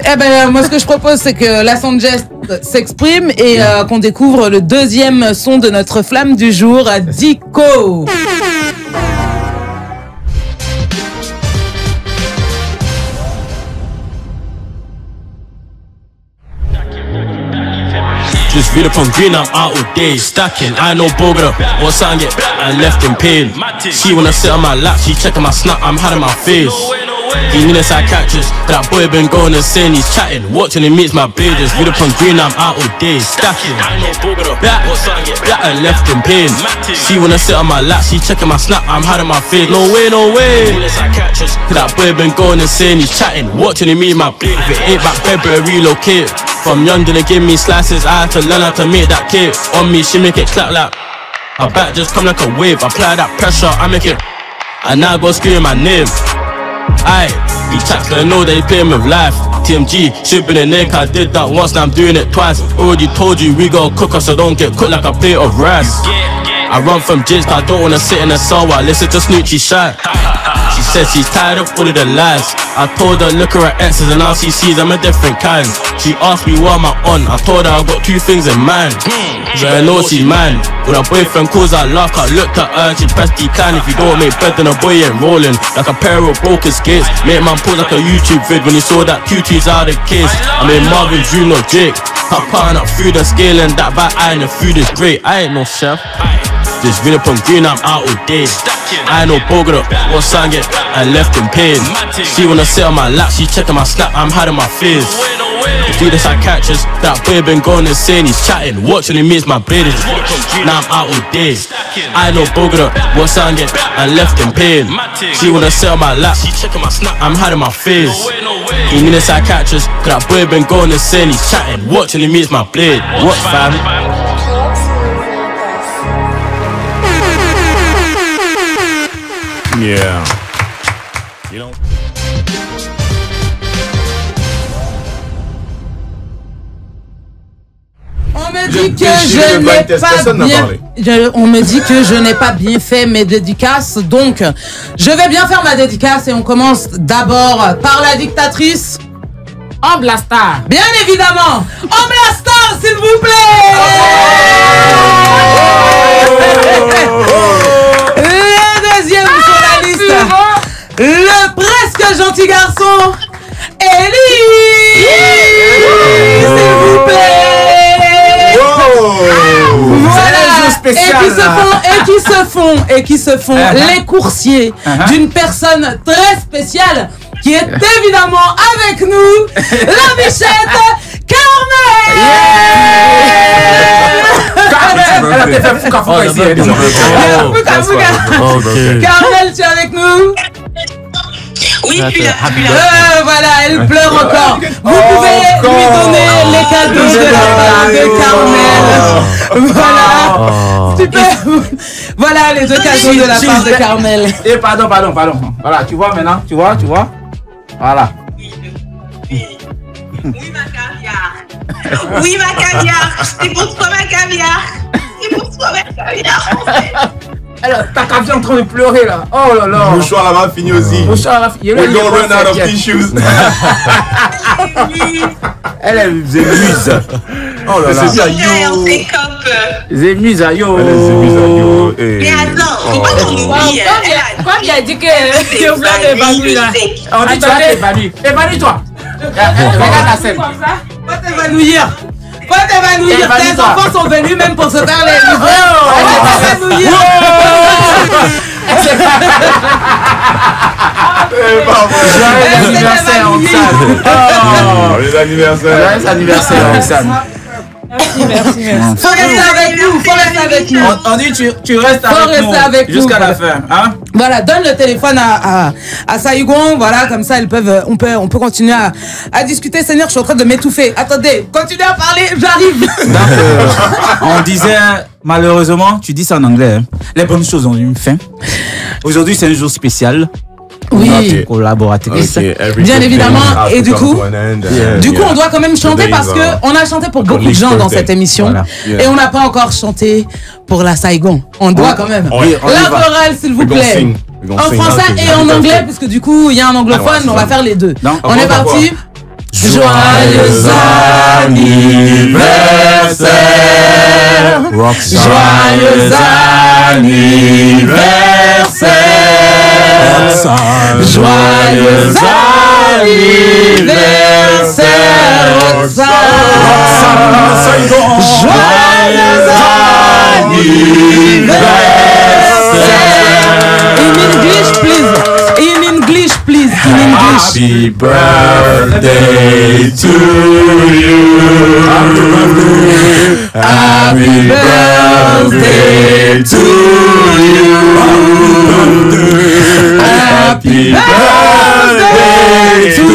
Eh ben, moi, ce que je propose, c'est que la Saint-Gest s'exprime et qu'on découvre le deuxième son de notre flamme du jour, Dico. Just read up on green, I'm out all day. Stacking, I know Bogra. What's on get and left in pain. She wanna sit on my lap, she checking my snap, I'm hiding my face. He need a psychiatrist, that boy been going insane, he's chatting. Watching him meets my pages. Read up on green, I'm out all day. Stacking, I know Bogra. Black and left in pain. She wanna sit on my lap, she checking my snap, I'm hiding my face. No way, no way. That boy been going insane, he's chatting. Watching him meet my pages. If it ain't back February, relocate. From young, they give me slices, I had to learn how to make that cake. On me, she make it clap like her back just come like a wave. Apply that pressure, I make it. And now I go scream my name. Aye, these chaps don't know they playing with life. TMG, should've been a neck, I did that once, now I'm doing it twice. Already told you, we gotta cook us, so don't get cooked like a plate of rice. I run from jigs, I don't wanna sit in a cell while listen to Snoochie shy. She said she's tired of all of the lies. I told her look at her exes and now she sees I'm a different kind. She asked me what am I on, I told her I got two things in mind. So I know she's mine. When her boyfriend calls I laugh, I looked at her and she pressed decline. If you don't make bread then a boy ain't rolling. Like a pair of broken skates. Make man pause like a YouTube vid when he saw that QT's out of the case. I made Marvin Drew, no Jake. I'm putting up food and scaling that back eye and the food is great. I ain't no chef. Just read up on green, I'm out all day. I know Bogra, what's on get and left in pain. She wanna sit on my lap, she checking my snap, I'm hiding my face. Do the psychiatrist, that boy been going insane, he's chatting, watching him meets my babies. Now I'm out all day. I know Bogra, what's on get and left in pain. She wanna sit on my lap, she checking my snap, I'm hiding my face. He need a psychiatrist, that boy been going insane, he's chatting, watching him meets my blade. What fam? Yeah. On me dit que je n'ai pas bien. On me dit que je n'ai pas bien fait mes dédicaces, donc je vais bien faire ma dédicace et on commence d'abord par la dictatrice. Amblastar. Bien évidemment. Amblastar, s'il vous plaît. Le deuxième sur la liste. Le presque gentil garçon. Elie. S'il vous plaît. Voilà. Et qui se font les coursiers d'une personne très spéciale qui est évidemment avec nous, la bichette Carmel. Carmel, tu es avec nous? Oui, je suis là. Voilà, elle pleure encore. Vous pouvez lui donner les cadeaux de la part de Carmel. Voilà. Super. Voilà les deux cadeaux de la part de Carmel. Et pardon. Voilà, tu vois maintenant, tu vois. Voilà. Oui, ma caviar. Oui, ma caviar. C'est pour toi, ma caviar. C'est pour toi, ma caviar. Alors, ta caviar en train de pleurer là. Oh là là. Mouchoir là-bas fini aussi. Mouchoir là fini. We gonna run out of tissues. Elle est zémuse. Oh là là. C'est bien yo. Zémuse à yo. Elle est zémuse à yo. Mais attends, faut pas qu'on oublie. Comme il a dit que tu voulais l'évanouir là. On dit tu vas t'évanouir. Évanouis-toi. Regarde la scène. Va t'évanouir. Faut t'évanouir. Tes enfants sont venus même pour se faire les livrer. Faut t'évanouir. Joyeux anniversaire, Roxane. Les anniversaires. Joyeux anniversaire, Roxane. Merci. Faut rester avec nous. On dit tu restes avec nous jusqu'à la fin. Hein? Voilà, donne le téléphone à Saigon. Voilà, comme ça, on peut continuer à discuter. Seigneur, je suis en train de m'étouffer. Attendez, continuez à parler, j'arrive. Donc, on disait, malheureusement, tu dis ça en anglais, hein, les bonnes choses ont une fin. Aujourd'hui, c'est un jour spécial. Oui, collaboratrice. Bien évidemment. Et du coup, on doit quand même chanter parce que on a chanté pour beaucoup de gens dans cette émission. Voilà. Et on n'a pas encore chanté pour la Saigon. On doit quand même. La chorale, s'il vous plaît. En français et en anglais, puisque du coup, il y a un anglophone, on va faire les deux. On est parti. Joyeux anniversaire. Joyeux anniversaire. Joyeux anniversaire, joyeux anniversaire. In English, please. In English, please. In English. Happy birthday to you. Happy birthday to you. Happy birthday to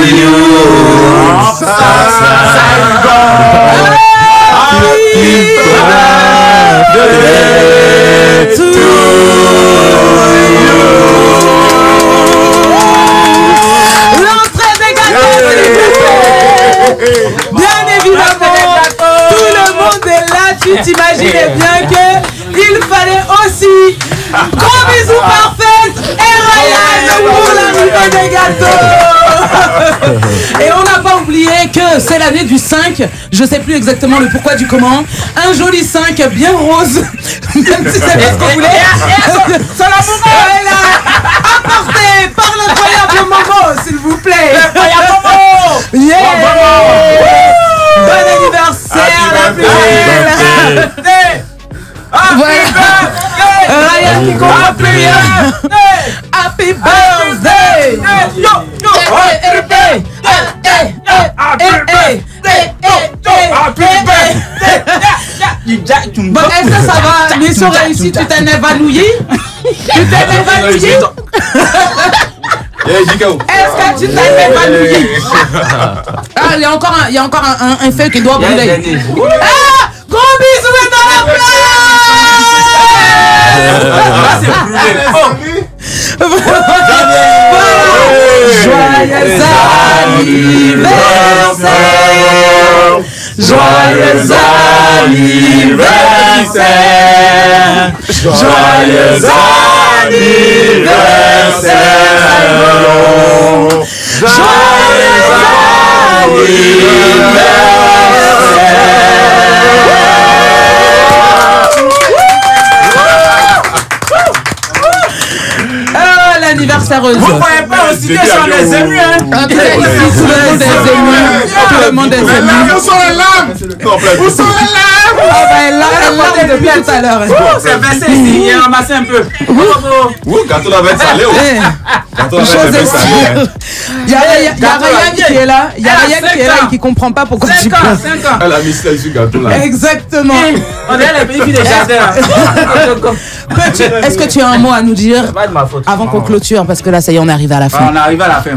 you. Happy birthday to you. L'entrée des gâteaux, bien évidemment, tout le monde est là. Tu t'imaginais bien que il fallait aussi gros bisous parfaits et Ryan pour l'arrivée des gâteaux. Et on n'a pas oublié que c'est l'année du 5. Je sais plus exactement le pourquoi du comment. Un joli 5 bien rose. Même si c'est pas ce qu'on voulait. C'est la momo apporté par l'incroyable Momo, s'il vous plaît. L'incroyable Momo. Yeah. Bon anniversaire, la plus belle. Ryan qui comprend plus rien. Happy birthday. Bon, est-ce que ça va? Mission réussie, tu t'es évanoui? Tu t'es évanoui? Est-ce que tu t'es évanoui? Ah, il y a encore un feu qui doit brûler. Ah! Gros bisous et dans la place! Joyeux anniversaire! Joyeux anniversaire! Joyeux anniversaire! Joyeux l'anniversaireuse. Vous croyez pas aussi que sont les émus, hein? En tout cas, ici, tout le monde est ému. Tout le monde est ému. Où sont les larmes? Où sont les larmes? Ah ben, elle larme depuis tout à l'heure. C'est versé ici, il a ramassé un peu. Ouh, gâteau la veille salée. Gâteau la veille salée. Il y a Ryan qui est là. Il y a Ryan qui est là et qui comprend pas pourquoi tu pleures. 5 ans. Elle a mis ça sur gâteau là. Exactement. On est les pays des jardins. Est-ce que tu as un mot à nous dire avant qu'on clôture? Parce que là, ça y est, on est arrivé à la fin. On arrive à la fin.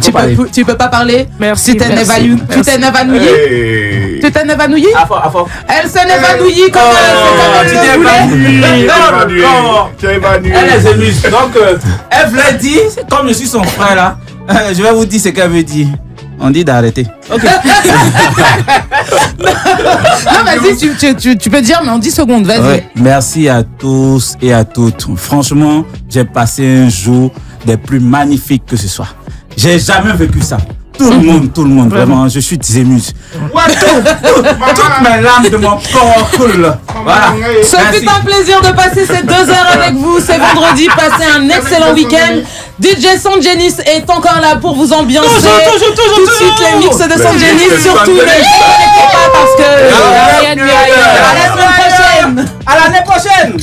Tu peux pas parler? Merci. Tu t'es évanoui? Tu t'es évanoui? Tu t'es évanoui? Elle s'est évanouie comme elle le voulait. Tu es évanoui. Elle est émue. Donc, elle voulait dire, comme je suis son frère là, je vais vous dire ce qu'elle veut dire. On dit d'arrêter. Ok. Non, vas-y, tu peux dire, mais en 10 secondes, vas-y. Ouais. Merci à tous et à toutes. Franchement, j'ai passé un jour des plus magnifiques que ce soit. J'ai jamais vécu ça. Tout le monde, vraiment, je suis ému. Toutes mes larmes de mon corps coulent. Voilà. Ce fut un plaisir de passer ces 2 heures avec vous. C'est vendredi, passez un excellent week-end. DJ Sangenis est encore là pour vous ambiancer. Toujours. Tout de suite les mix de Sangenis, surtout ne connectez pas parce que... À la semaine prochaine. À l'année prochaine.